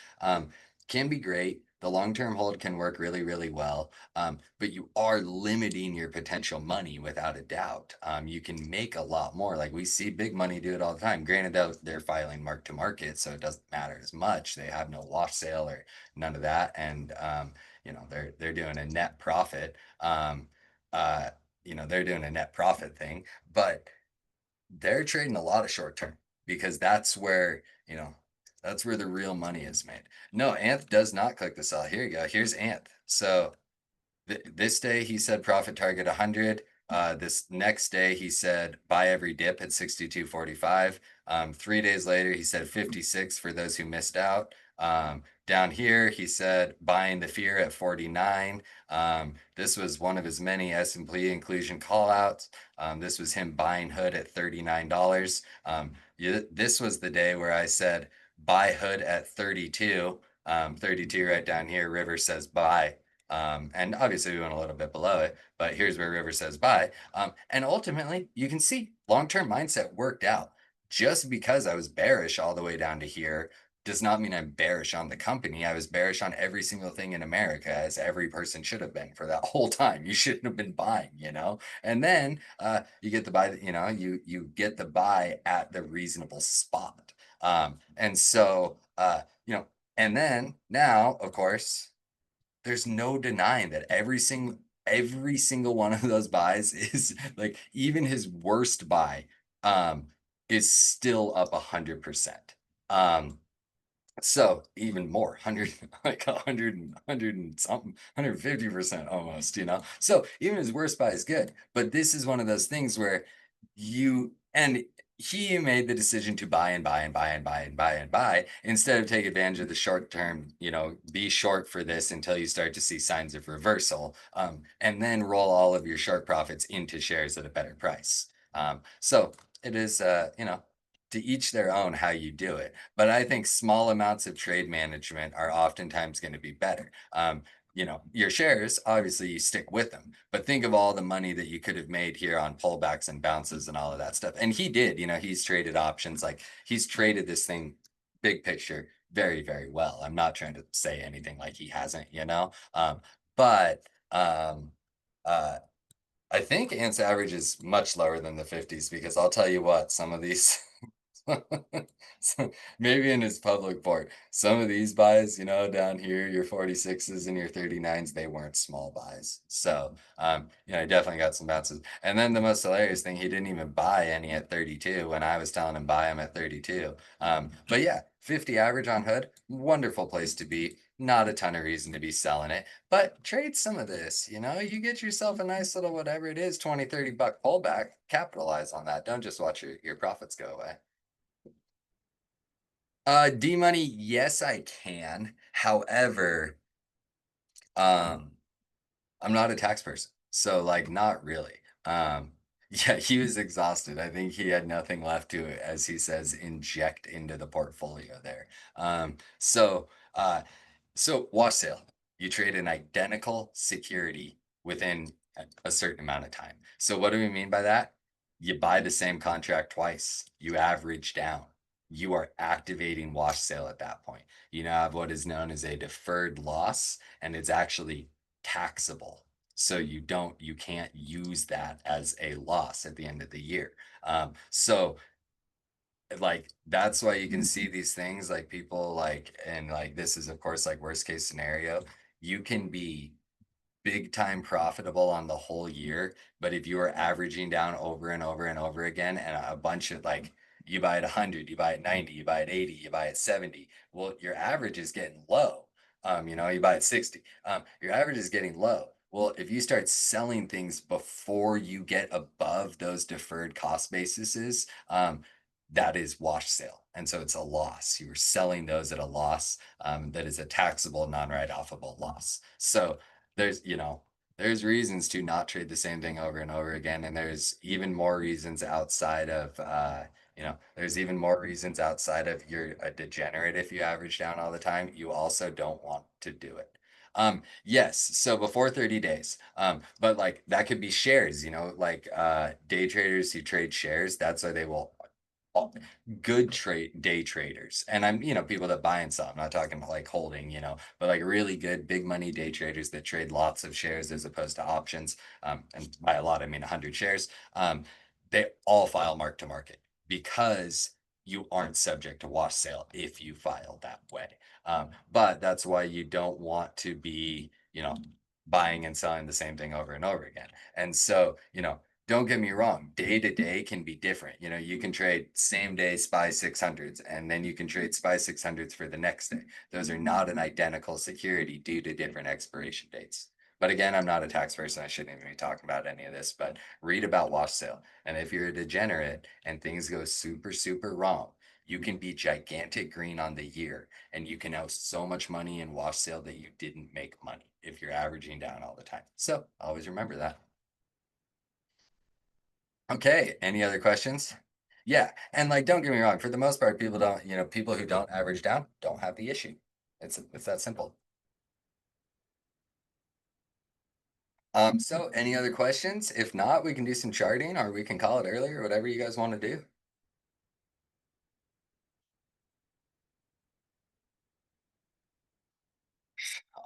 Speaker 1: can be great. The long-term hold can work really, really well. But you are limiting your potential money without a doubt. You can make a lot more. Like we see big money do it all the time. Granted, they're filing mark to market, so it doesn't matter as much. They have no wash sale or none of that, and they're doing a net profit. Um, uh, they're doing a net profit thing, but they're trading a lot of short term because you know, that's where the real money is made. No, Anth does not click the sell. Here you go. Here's Anth. So this day he said profit target 100. This next day he said buy every dip at 62.45. 3 days later he said 56 for those who missed out. Down here he said buying the fear at 49. This was one of his many S&P inclusion callouts. This was him buying Hood at $39. This was the day where I said buy Hood at 32. 32 right down here. River says buy. And obviously we went a little bit below it, but here's where River says buy. And ultimately, you can see long-term mindset worked out. Just because I was bearish all the way down to here does not mean I'm bearish on the company. I was bearish on every single thing in America, as every person should have been for that whole time. You shouldn't have been buying, And then you get the buy, you get the buy at the reasonable spot. And so and then now, of course, there's no denying that every single one of those buys is like even his worst buy is still up 100%. So even more 100 like 100 and something 150% almost. So even his worst buy is good, but this is one of those things where and he made the decision to buy and buy and buy and buy and buy and buy instead of take advantage of the short term, be short for this until you start to see signs of reversal, and then roll all of your short profits into shares at a better price. So it is to each their own how you do it, but I think small amounts of trade management are oftentimes going to be better. Your shares, obviously you stick with them, but think of all the money that you could have made here on pullbacks and bounces and all of that stuff. And he did, he's traded options, like he's traded this thing big picture very, very well. I'm not trying to say anything like he hasn't, but uh, I think Ant's average is much lower than the 50s because I'll tell you what, some of these so maybe in his public port, some of these buys, down here, your 46s and your 39s, they weren't small buys. So, he definitely got some bounces. And then the most hilarious thing, he didn't even buy any at 32 when I was telling him buy them at 32. But yeah, 50 average on Hood, wonderful place to be. Not a ton of reason to be selling it, but trade some of this, you get yourself a nice little, whatever it is, 20, $30 pullback, capitalize on that. Don't just watch your profits go away. D-Money, yes, I can. However, um, I'm not a tax person, so like not really. Um, yeah, he was exhausted. I think he had nothing left to, as he says, inject into the portfolio there. So wash sale, you trade an identical security within a certain amount of time. So what do we mean by that? You buy the same contract twice, you average down. You are activating wash sale at that point. You now have what is known as a deferred loss, and it's actually taxable. So you can't use that as a loss at the end of the year. So like that's why you can see these things like people like, and like this is of course like worst case scenario. You can be big time profitable on the whole year, but if you are averaging down over and over and over again, and a bunch of like you buy at 100, you buy at 90, you buy at 80, you buy at 70, well, your average is getting low. You buy at 60, your average is getting low. Well, if you start selling things before you get above those deferred cost bases, that is wash sale. And so it's a loss. You are selling those at a loss, that is a taxable, non-write-offable loss. So there's reasons to not trade the same thing over and over again. And there's even more reasons outside of, there's even more reasons outside of you're a degenerate if you average down all the time. You also don't want to do it. Yes, so before 30 days. But like that could be shares, like day traders who trade shares, that's why they will good day traders. And I'm, people that buy and sell. I'm not talking about like holding, but like really good big money day traders that trade lots of shares as opposed to options. And by a lot, I mean 100 shares. They all file mark to market because you aren't subject to wash sale if you file that way. But that's why you don't want to be, buying and selling the same thing over and over again. And so, don't get me wrong, day to day can be different. You can trade same day SPY 600s and then you can trade SPY 600s for the next day. Those are not an identical security due to different expiration dates. But again, I'm not a tax person. I shouldn't even be talking about any of this, but read about wash sale. And if you're a degenerate and things go super, super wrong, you can be gigantic green on the year and you can owe so much money in wash sale that you didn't make money if you're averaging down all the time. So always remember that. Okay, any other questions? Yeah, and like don't get me wrong, for the most part, people who don't average down don't have the issue. It's that simple. So any other questions? If not, we can do some charting or we can call it earlier, whatever you guys want to do.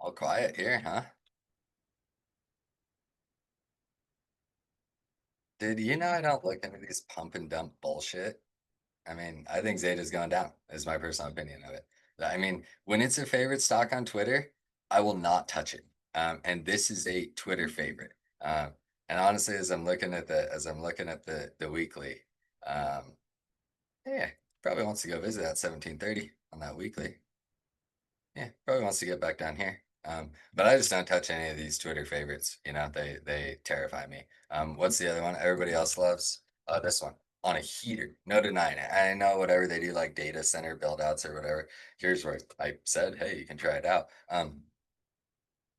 Speaker 1: All quiet here, huh? Dude, I don't look into these pump and dump bullshit. I mean, I think Zeta's going down, is my personal opinion of it. I mean, when it's a favorite stock on Twitter, I will not touch it. And this is a Twitter favorite. And honestly, as I'm looking at the weekly, um, yeah, probably wants to go visit that 1730 on that weekly. Yeah, probably wants to get back down here. But I just don't touch any of these Twitter favorites. They terrify me. What's the other one everybody else loves? This one on a heater. No denying it. I know whatever they do, like data center build outs or whatever. Here's where I said, hey, you can try it out.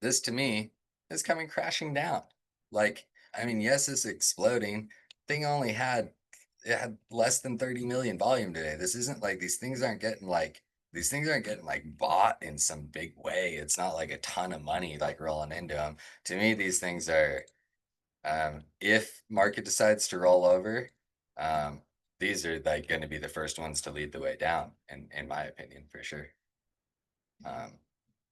Speaker 1: This to me is coming crashing down. Like, I mean, yes, it's exploding. Thing only had it had less than 30 million volume today. This isn't like these things aren't getting like bought in some big way. It's not like a ton of money like rolling into them. To me, these things are if market decides to roll over, um, these are like going to be the first ones to lead the way down, in my opinion, for sure. Um,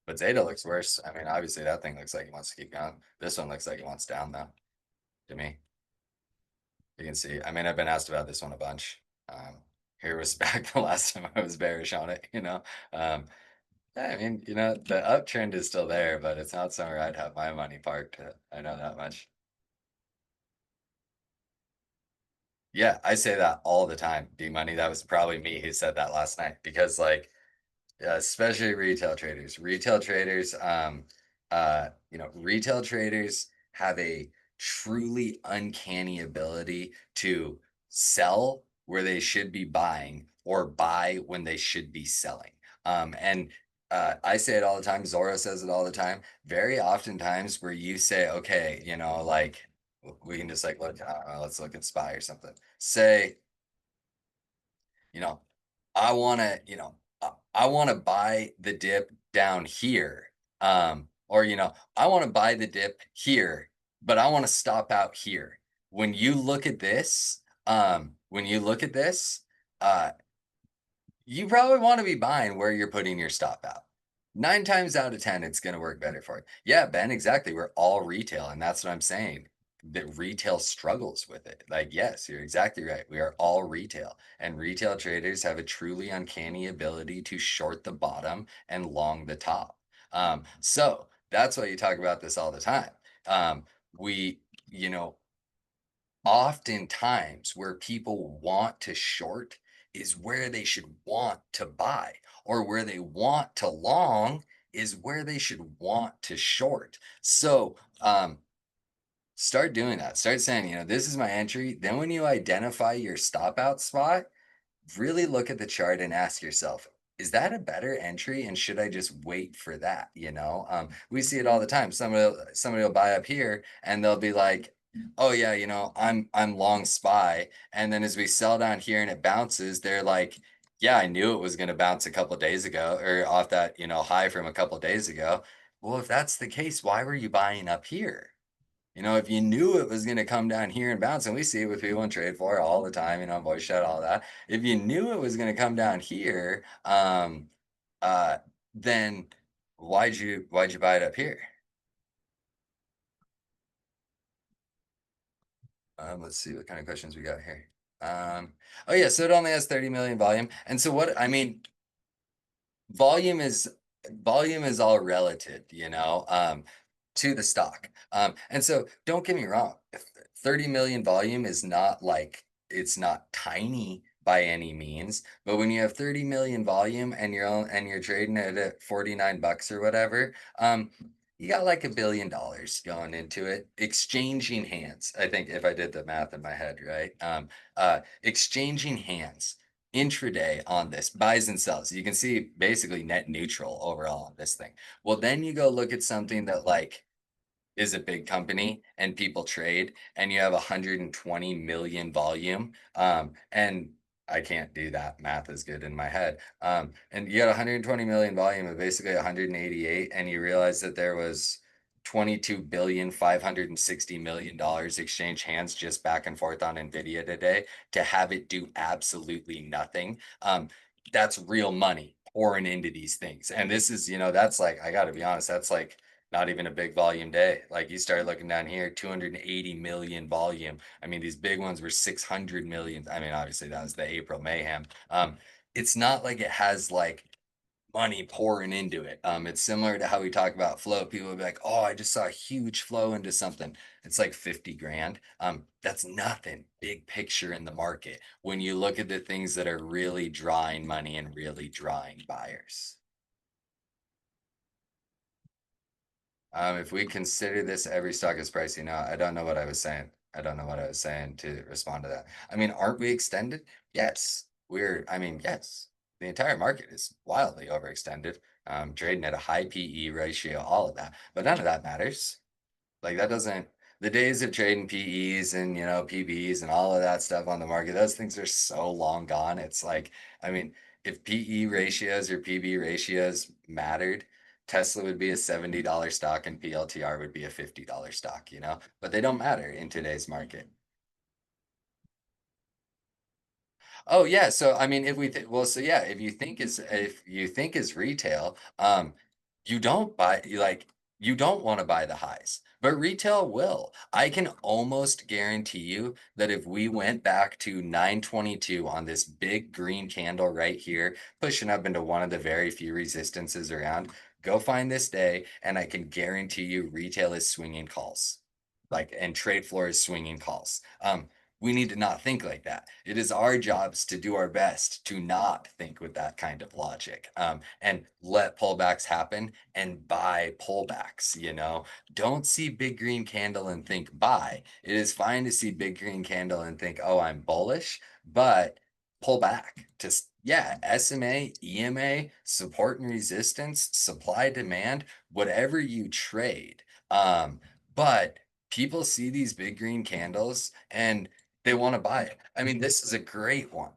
Speaker 1: but Zeta looks worse. I mean, obviously that thing looks like it wants to keep going. This one looks like it wants down though, to me. You can see. I mean, I've been asked about this one a bunch. Here was back the last time I was bearish on it. Um, yeah, I mean, the uptrend is still there, but it's not somewhere I'd have my money parked. I know that much. Yeah, I say that all the time, D Money. That was probably me who said that last night because like yeah, especially retail traders. Retail traders have a truly uncanny ability to sell where they should be buying or buy when they should be selling. And I say it all the time. Zoro says it all the time. Very oftentimes where you say, okay, like we can just like look, let's look at SPY or something. Say, you know, I want to buy the dip down here. Or I want to buy the dip here, but I want to stop out here. When you look at this, uh, you probably want to be buying where you're putting your stop out. 9 times out of 10, it's going to work better for you. Yeah, Ben, exactly. We're all retail, and that's what I'm saying. That retail struggles with it. Like, yes, you're exactly right. We are all retail, and retail traders have a truly uncanny ability to short the bottom and long the top. So that's why you talk about this all the time. We, you know, Oftentimes where people want to short is where they should want to buy, or where they want to long is where they should want to short. So start doing that. Start saying, this is my entry. Then when you identify your stop out spot, really look at the chart and ask yourself, is that a better entry and should I just wait for that? We see it all the time. Somebody will buy up here and they'll be like, oh yeah, I'm long SPY. And then as we sell down here and it bounces, they're like, yeah, I knew it was going to bounce a couple days ago or off that, high from a couple days ago. Well, if that's the case, why were you buying up here? If you knew it was going to come down here and bounce, and we see it with people in trade for all the time, voice chat, all that. If you knew it was going to come down here, uh, then why'd you buy it up here? Let's see what kind of questions we got here. Oh yeah, so it only has 30 million volume, and so what I mean, volume is volume is all relative. to the stock. And so don't get me wrong, 30 million volume is not like it's not tiny by any means, but when you have 30 million volume and you're trading it at 49 bucks or whatever, you got like $1 billion going into it, exchanging hands. I think if I did the math in my head, right? Exchanging hands intraday on this buys and sells. You can see basically net neutral overall on this thing. Well, then you go look at something that like is a big company and people trade and you have 120 million volume, and I can't do that math as good in my head, and you got 120 million volume of basically 188 and you realize that there was 22,560,000,000 exchange hands just back and forth on Nvidia today to have it do absolutely nothing. That's real money pouring into these things, and this is, that's like, I got to be honest, that's like not even a big volume day. Like you start looking down here, 280 million volume. I mean, these big ones were 600 million. I mean, obviously that was the April mayhem. It's not like it has like money pouring into it. It's similar to how we talk about flow. People will be like, "Oh, I just saw a huge flow into something." It's like 50 grand. That's nothing big picture in the market when you look at the things that are really drawing money and really drawing buyers. If we consider this every stock is pricey now, I don't know what I was saying. I don't know what I was saying to respond to that. I mean, aren't we extended? Yes. Yes. The entire market is wildly overextended, trading at a high PE ratio, all of that. But none of that matters. Like that doesn't the days of trading PEs and PBs and all of that stuff on the market, those things are so long gone. It's like, I mean, if PE ratios or PB ratios mattered, Tesla would be a $70 stock and PLTR would be a $50 stock, but they don't matter in today's market. Oh yeah, so I mean, if we well, so yeah, if you think is retail, you don't buy you don't want to buy the highs, but retail will. I can almost guarantee you that if we went back to 922 on this big green candle right here, pushing up into one of the very few resistances around, go find this day, and I can guarantee you retail is swinging calls. Like, and trade floor is swinging calls. We need to not think like that. It is our jobs to do our best to not think with that kind of logic, and let pullbacks happen and buy pullbacks. Don't see big green candle and think buy. It is fine to see big green candle and think, oh, I'm bullish, but pull back to yeah, SMA, EMA, support and resistance, supply demand, whatever you trade. But people see these big green candles and they want to buy it. I mean, this is a great one.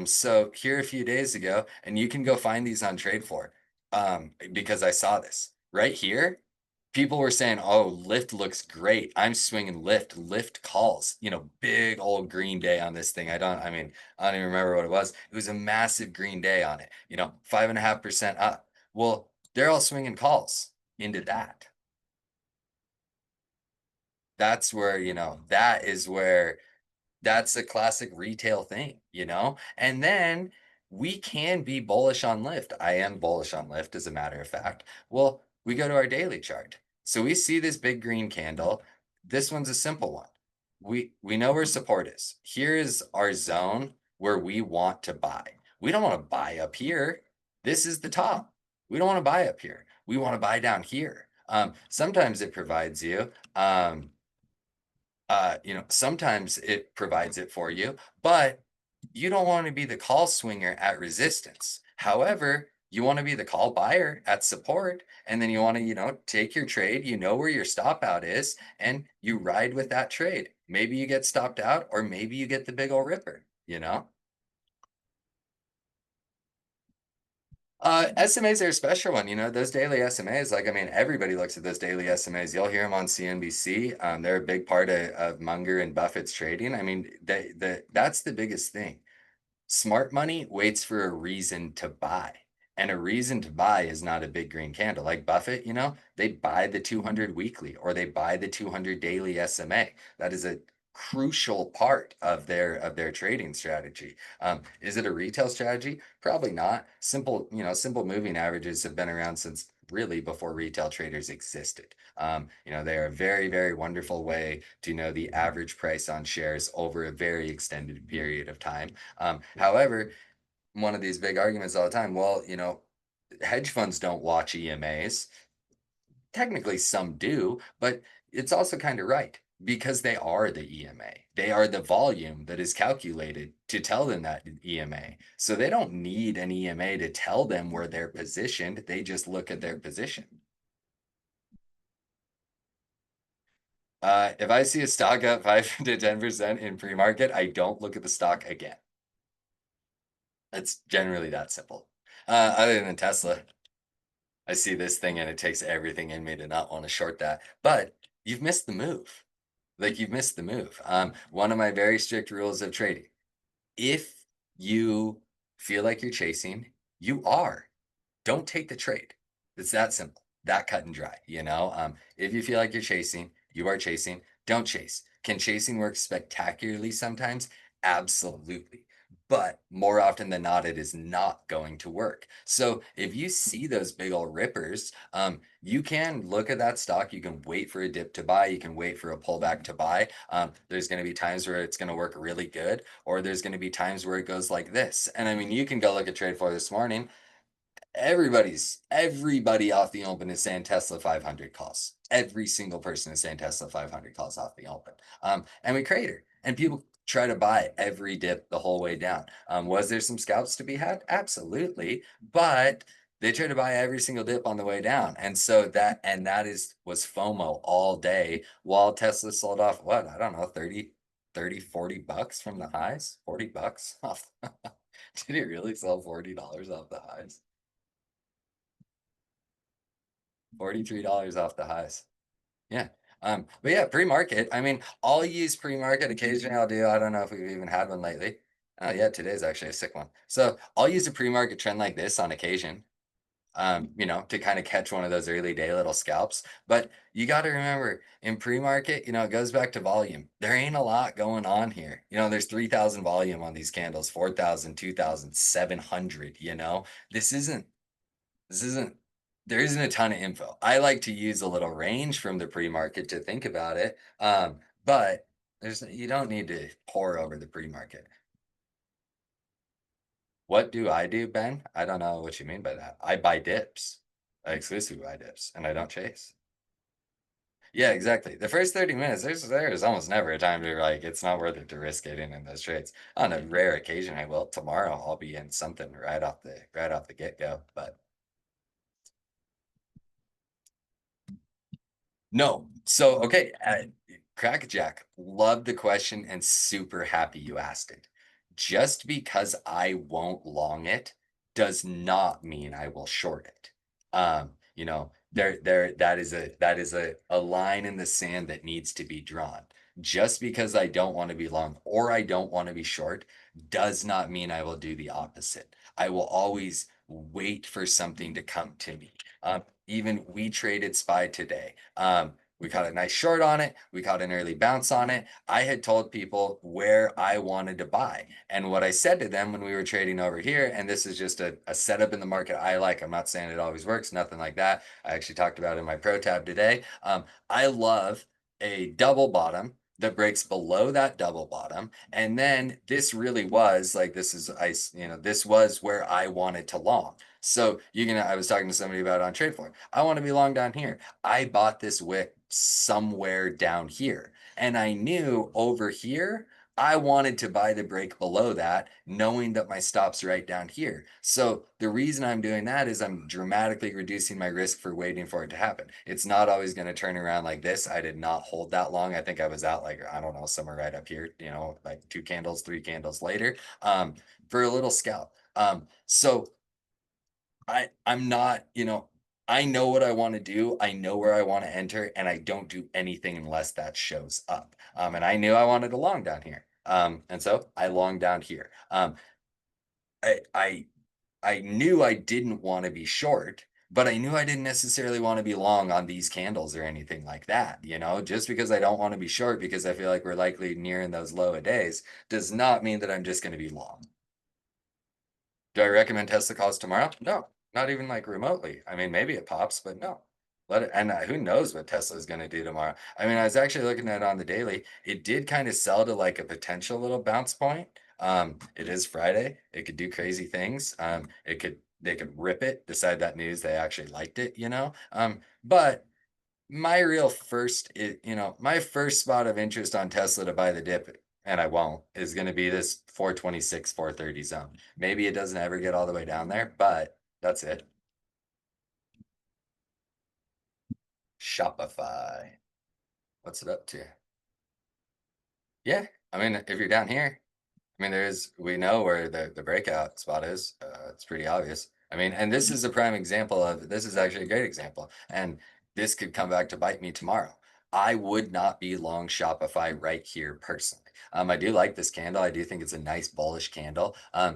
Speaker 1: So here a few days ago, and you can go find these on Trade Floor, because I saw this right here. People were saying, "Oh, Lyft looks great. I'm swinging Lyft. Lyft calls. Big old green day on this thing. I mean, I don't even remember what it was. It was a massive green day on it. 5.5% up. Well, they're all swinging calls into that. That's where, that is where that's a classic retail thing. And then we can be bullish on Lyft. I am bullish on Lyft, as a matter of fact. Well, we go to our daily chart. So we see this big green candle. This one's a simple one. We know where support is. Here is our zone where we want to buy. We don't want to buy up here. This is the top. We don't want to buy up here. We want to buy down here. Sometimes it provides you. Sometimes it provides it for you, but you don't want to be the call swinger at resistance. However, you want to be the call buyer at support, and then you want to, take your trade, where your stop out is, and you ride with that trade. Maybe you get stopped out, or maybe you get the big old ripper. SMAs are a special one. Those daily SMAs, like, I mean, everybody looks at those daily SMAs. You'll hear them on CNBC. They're a big part of Munger and Buffett's trading. I mean, that's the biggest thing. Smart money waits for a reason to buy. And a reason to buy is not a big green candle. Like Buffett, they buy the 200 weekly or they buy the 200 daily SMA. That is a crucial part of their trading strategy. Is it a retail strategy? Probably not. Simple moving averages have been around since really before retail traders existed. They're a very, very wonderful way to know the average price on shares over a very extended period of time. However, one of these big arguments all the time, well, hedge funds don't watch EMAs. Technically, some do, but it's also kind of right because they are the EMA. They are the volume that is calculated to tell them that EMA. So they don't need an EMA to tell them where they're positioned. They just look at their position. If I see a stock up 5 to 10% in pre-market, I don't look at the stock again. It's generally that simple. Other than Tesla, I see this thing and it takes everything in me to not want to short that. But you've missed the move. Like you've missed the move. One of my very strict rules of trading. If you feel like you're chasing, you are. Don't take the trade. It's that simple, that cut and dry. If you feel like you're chasing, you are chasing. Don't chase. Can chasing work spectacularly sometimes? Absolutely. But more often than not, it is not going to work. So if you see those big old rippers, you can look at that stock. You can wait for a dip to buy. You can wait for a pullback to buy. There's going to be times where it's going to work really good, or there's going to be times where it goes like this. And I mean, you can go look at Trade Floor this morning. Everybody off the open is saying Tesla 500 calls. Every single person is saying Tesla 500 calls off the open. And we crater, and people try to buy every dip the whole way down. Was there some scalps to be had? Absolutely, but they try to buy every single dip on the way down, and so that was FOMO all day while Tesla sold off what, I don't know, 40 bucks from the highs. 40 bucks off. Did it really sell $40 off the highs? $43 off the highs. Yeah. But yeah, pre-market. I mean, I'll use pre-market occasionally. I don't know if we've even had one lately. Yeah, today's actually a sick one. So I'll use a pre-market trend like this on occasion, to kind of catch one of those early day little scalps. But you got to remember in pre-market, it goes back to volume. There ain't a lot going on here. There's 3,000 volume on these candles, 4,000, 2,700. This isn't this isn't there isn't a ton of info. I like to use a little range from the pre-market to think about it. But you don't need to pour over the pre-market. What do I do, Ben? I don't know what you mean by that. I buy dips. I exclusively buy dips and I don't chase. Yeah, exactly. The first 30 minutes, there's almost never a time to like it's not worth it to risk getting in those trades. On a rare occasion, I will. Tomorrow I'll be in something right off the get-go. But no. So, okay, Crackerjack, love the question and super happy you asked it. Just because I won't long it does not mean I will short it. That is a line in the sand that needs to be drawn. Just because I don't want to be long or I don't want to be short does not mean I will do the opposite. I will always wait for something to come to me. Even we traded SPY today. We caught a nice short on it. We caught an early bounce on it. I had told people where I wanted to buy. And what I said to them when we were trading over here, and this is just a setup in the market I like. I'm not saying it always works, nothing like that. I actually talked about it in my pro tab today. I love a double bottom that breaks below that double bottom. And then this really was like, this was where I wanted to long. So I was talking to somebody about it on Trade Floor. I want to be long down here. I bought this wick somewhere down here. And I knew over here, I wanted to buy the break below that, knowing that my stop's right down here. So the reason I'm doing that is I'm dramatically reducing my risk for waiting for it to happen. It's not always going to turn around like this. I did not hold that long. I think I was out like, I don't know, somewhere right up here, like 2 candles, 3 candles later, for a little scalp. So I'm not, I know what I want to do. I know where I want to enter, and I don't do anything unless that shows up. And I knew I wanted to long down here. And so I long down here. I I I knew I didn't want to be short, but I knew I didn't necessarily want to be long on these candles or anything like that. Just because I don't want to be short because I feel like we're likely nearing those low a days does not mean that I'm just going to be long. Do I recommend Tesla calls tomorrow? No. Not even like remotely. I mean, maybe it pops, but no. Let it, and who knows what Tesla is going to do tomorrow? I mean, I was actually looking at it on the daily. It did kind of sell to like a potential little bounce point. It is Friday. It could do crazy things. They could rip it, decide that news they actually liked it, you know. But my real first, my first spot of interest on Tesla to buy the dip, and I won't, is going to be this 426, 430 zone. Maybe it doesn't ever get all the way down there, but that's it. Shopify. What's it up to? Yeah. I mean, if you're down here, I mean, we know where the breakout spot is. It's pretty obvious. I mean, and this is a prime example of this is actually a great example. And this could come back to bite me tomorrow. I would not be long Shopify right here personally. I do like this candle. I do think it's a nice bullish candle. I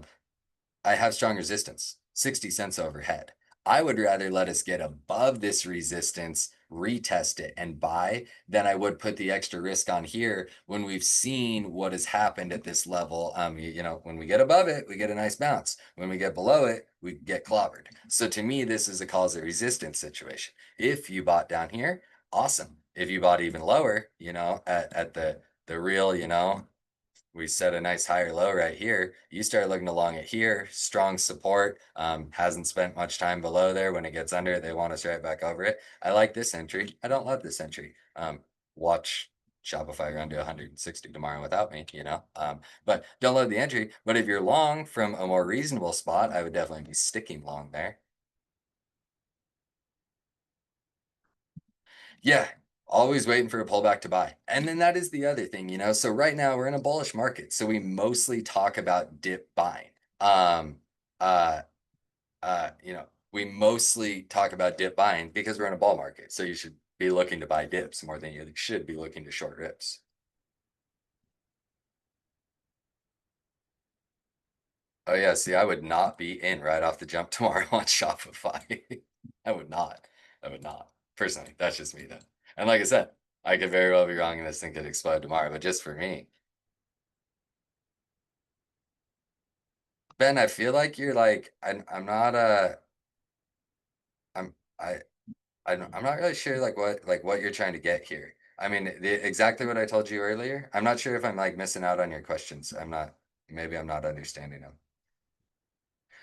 Speaker 1: have strong resistance, 60 cents overhead. I would rather let us get above this resistance, retest it, and buy than I would put the extra risk on here when we've seen what has happened at this level. When we get above it, we get a nice bounce. When we get below it, we get clobbered. So to me, this is a cause of resistance situation. If you bought down here, awesome. If you bought even lower, at the real, we set a nice higher low right here. You start looking along it here, strong support. Hasn't spent much time below there. When it gets under it, they want us right back over it. I like this entry. I don't love this entry. Watch Shopify run to 160 tomorrow without me, but don't love the entry. But if you're long from a more reasonable spot, I would definitely be sticking long there. Yeah, always waiting for a pullback to buy. And then that is the other thing, So right now we're in a bullish market. So we mostly talk about dip buying. Um, uh, we mostly talk about dip buying because we're in a bull market. So you should be looking to buy dips more than you should be looking to short rips. Oh yeah, see, I would not be in right off the jump tomorrow on Shopify. I would not. I would not. Personally, that's just me though. And like I said, I could very well be wrong and this thing could explode tomorrow, but just for me, Ben, I feel like you're like I'm not I'm I I'm not really sure like what you're trying to get here. I mean, exactly what I told you earlier. I'm not sure if I'm like missing out on your questions. Maybe I'm not understanding them.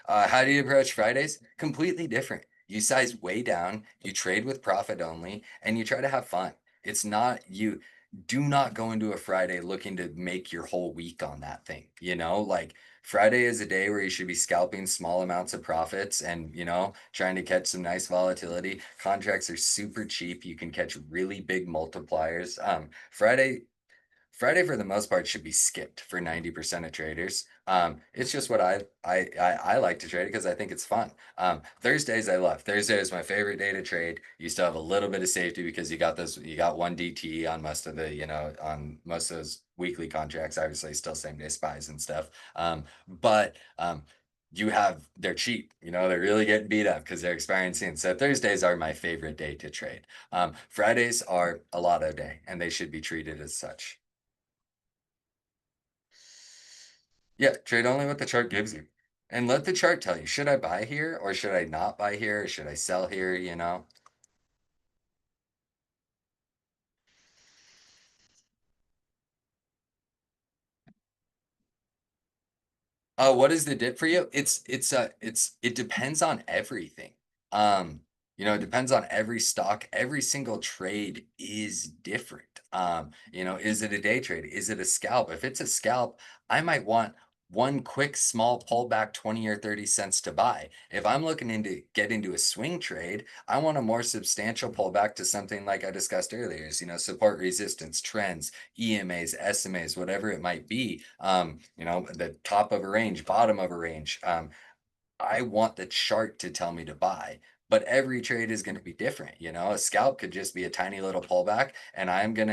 Speaker 1: How do you approach Fridays? Completely different. You size way down, you trade with profit only, and you try to have fun. It's not you do not go into a Friday looking to make your whole week on that thing. Like Friday is a day where you should be scalping small amounts of profits and, trying to catch some nice volatility. Contracts are super cheap. You can catch really big multipliers. Friday, for the most part, should be skipped for 90% of traders. It's just what I like to trade because I think it's fun. Thursdays I love. Thursday is my favorite day to trade. You still have a little bit of safety because you got one DT on most of on most of those weekly contracts. Obviously, still same day spies and stuff. But they're cheap. They're really getting beat up because they're expiring soon. So Thursdays are my favorite day to trade. Fridays are a lotto day, and they should be treated as such. Yeah, trade only what the chart gives you. And let the chart tell you, should I buy here or should I not buy here? Or should I sell here? What is the dip for you? It depends on everything. Um, it depends on every stock. Every single trade is different. Is it a day trade? Is it a scalp? If it's a scalp, I might want one quick small pullback 20 or 30 cents to buy. If I'm looking into get into a swing trade, I want a more substantial pullback to something like I discussed earlier, support resistance, trends, EMAs, SMAs, whatever it might be. The top of a range, bottom of a range. I want the chart to tell me to buy, but every trade is going to be different. A scalp could just be a tiny little pullback, and I'm going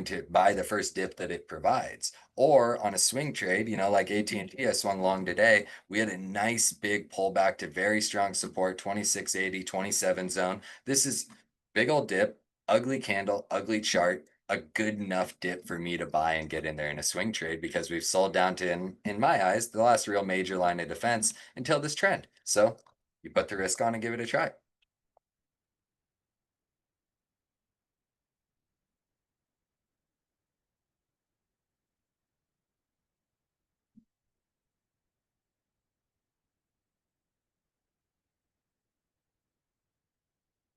Speaker 1: to buy the first dip that it provides. Or on a swing trade, like AT&T, I swung long today. We had a nice big pullback to very strong support, 2680, 27 zone. This is big old dip, ugly candle, ugly chart. a good enough dip for me to buy and get in there in a swing trade because we've sold down to, in my eyes, the last real major line of defense until this trend. So you put the risk on and give it a try.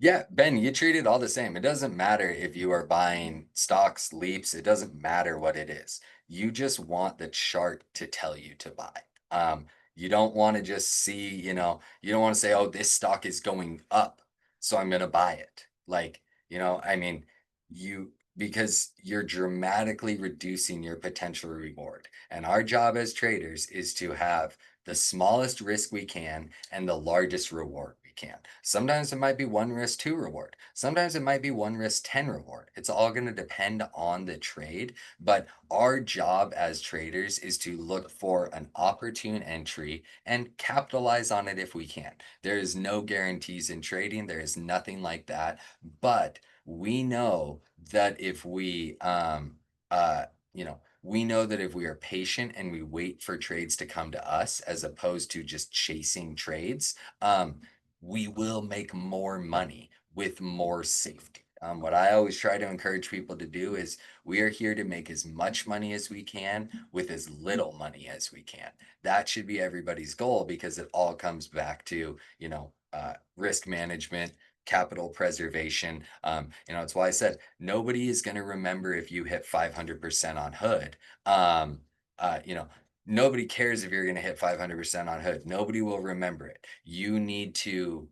Speaker 1: Yeah, Ben, you treat it all the same. It doesn't matter if you are buying stocks, leaps, it doesn't matter what it is. You just want the chart to tell you to buy. Um, you don't want to just see, you don't want to say, oh, this stock is going up, so I'm going to buy it. Like, I mean, because you're dramatically reducing your potential reward. And our job as traders is to have the smallest risk we can and the largest reward we can. Sometimes it might be one risk, two reward. Sometimes it might be one risk, 10 reward. It's all going to depend on the trade. But our job as traders is to look for an opportune entry and capitalize on it if we can. There is no guarantees in trading, there is nothing like that. But we know that if we know that if we are patient and we wait for trades to come to us as opposed to just chasing trades, we will make more money with more safety. What I always try to encourage people to do is we are here to make as much money as we can with as little money as we can. That should be everybody's goal because it all comes back to, risk management, capital preservation. It's why I said nobody is going to remember if you hit 500% on hood. Um, uh, you know, Nobody cares if you're going to hit 500% on hood. Nobody will remember it. You need to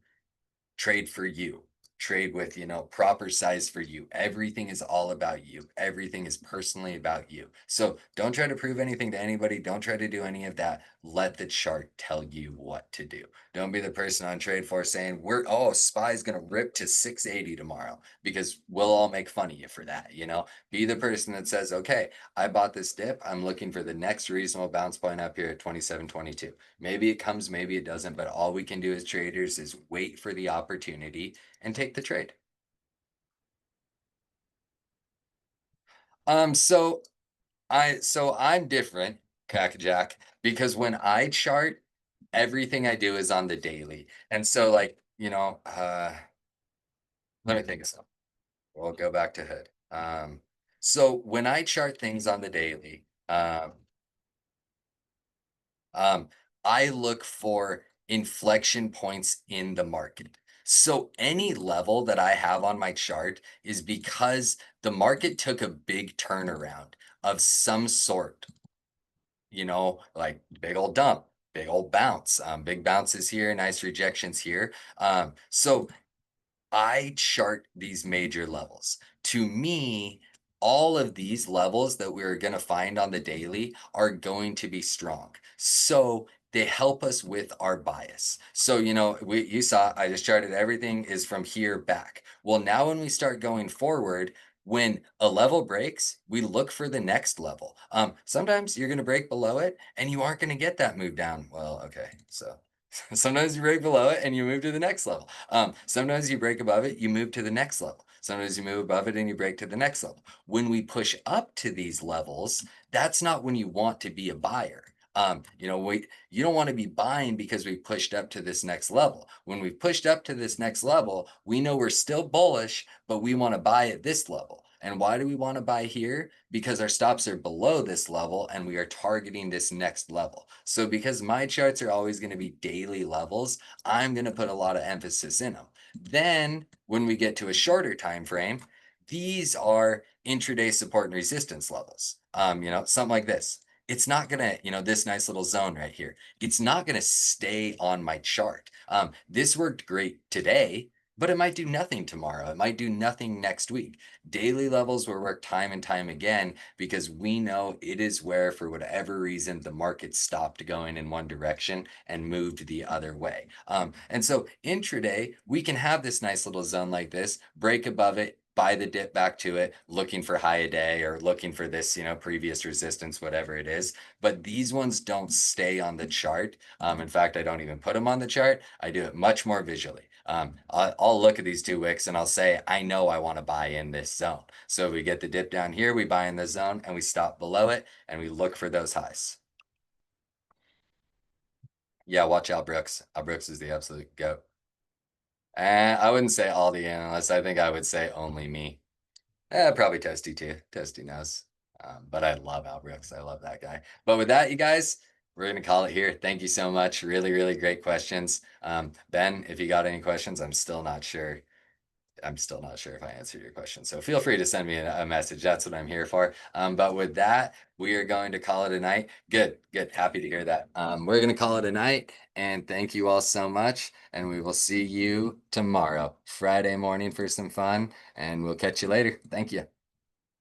Speaker 1: trade for you, trade with, proper size for you. Everything is all about you. Everything is personally about you. So don't try to prove anything to anybody. Don't try to do any of that. Let the chart tell you what to do. Don't be the person on trade for saying SPY's going to rip to 680 tomorrow because we'll all make fun of you for that. Be the person that says, okay, I bought this dip. I'm looking for the next reasonable bounce point up here at 27.22. Maybe it comes, maybe it doesn't, but all we can do as traders is wait for the opportunity and take the trade. So I'm different, Jack, because when I chart, everything I do is on the daily. And so let me think of something. We'll go back to hood. So when I chart things on the daily, Um, I look for inflection points in the market. So any level that I have on my chart is because the market took a big turnaround of some sort, like big old dump, big old bounce, big bounces here, nice rejections here. So I chart these major levels. To me, all of these levels that we're going to find on the daily are going to be strong. So they help us with our bias. So, you saw I just charted everything is from here back. Well, now when we start going forward, when a level breaks, we look for the next level. Sometimes you're going to break below it and you aren't going to get that move down. Well, okay. So sometimes you break below it and you move to the next level. Sometimes you break above it, you move to the next level. Sometimes you move above it and you break to the next level. When we push up to these levels, that's not when you want to be a buyer. You don't want to be buying because we pushed up to this next level. When we've pushed up to this next level, we know we're still bullish, but we want to buy at this level. And why do we want to buy here? Because our stops are below this level and we are targeting this next level. So because my charts are always going to be daily levels, I'm going to put a lot of emphasis in them. Then when we get to a shorter time frame, these are intraday support and resistance levels. Something like this. It's not gonna, this nice little zone right here. It's not gonna stay on my chart. This worked great today, but it might do nothing tomorrow. It might do nothing next week. Daily levels will work time and time again because we know it is where, for whatever reason, the market stopped going in one direction and moved the other way. And so intraday, we can have this nice little zone like this, break above it, buy the dip back to it, looking for high a day or looking for this, previous resistance, whatever it is. But these ones don't stay on the chart. In fact, I don't even put them on the chart. I do it much more visually. I'll look at these two wicks and I'll say, I know I want to buy in this zone. So we get the dip down here, we buy in this zone and we stop below it and we look for those highs. Yeah, watch Al Brooks. Al Brooks is the absolute goat. And I wouldn't say all the analysts. I think I would say only me. Probably Testy too. Testy knows. But I love Al Brooks. I love that guy. But with that, you guys, we're gonna call it here. Thank you so much. Really, really great questions. Ben, if you got any questions, I'm still not sure. I'm still not sure if I answered your question. So feel free to send me a message. That's what I'm here for. But with that, we are going to call it a night. Good, good. Happy to hear that. We're going to call it a night. And thank you all so much. And we will see you tomorrow, Friday morning, for some fun. And we'll catch you later. Thank you.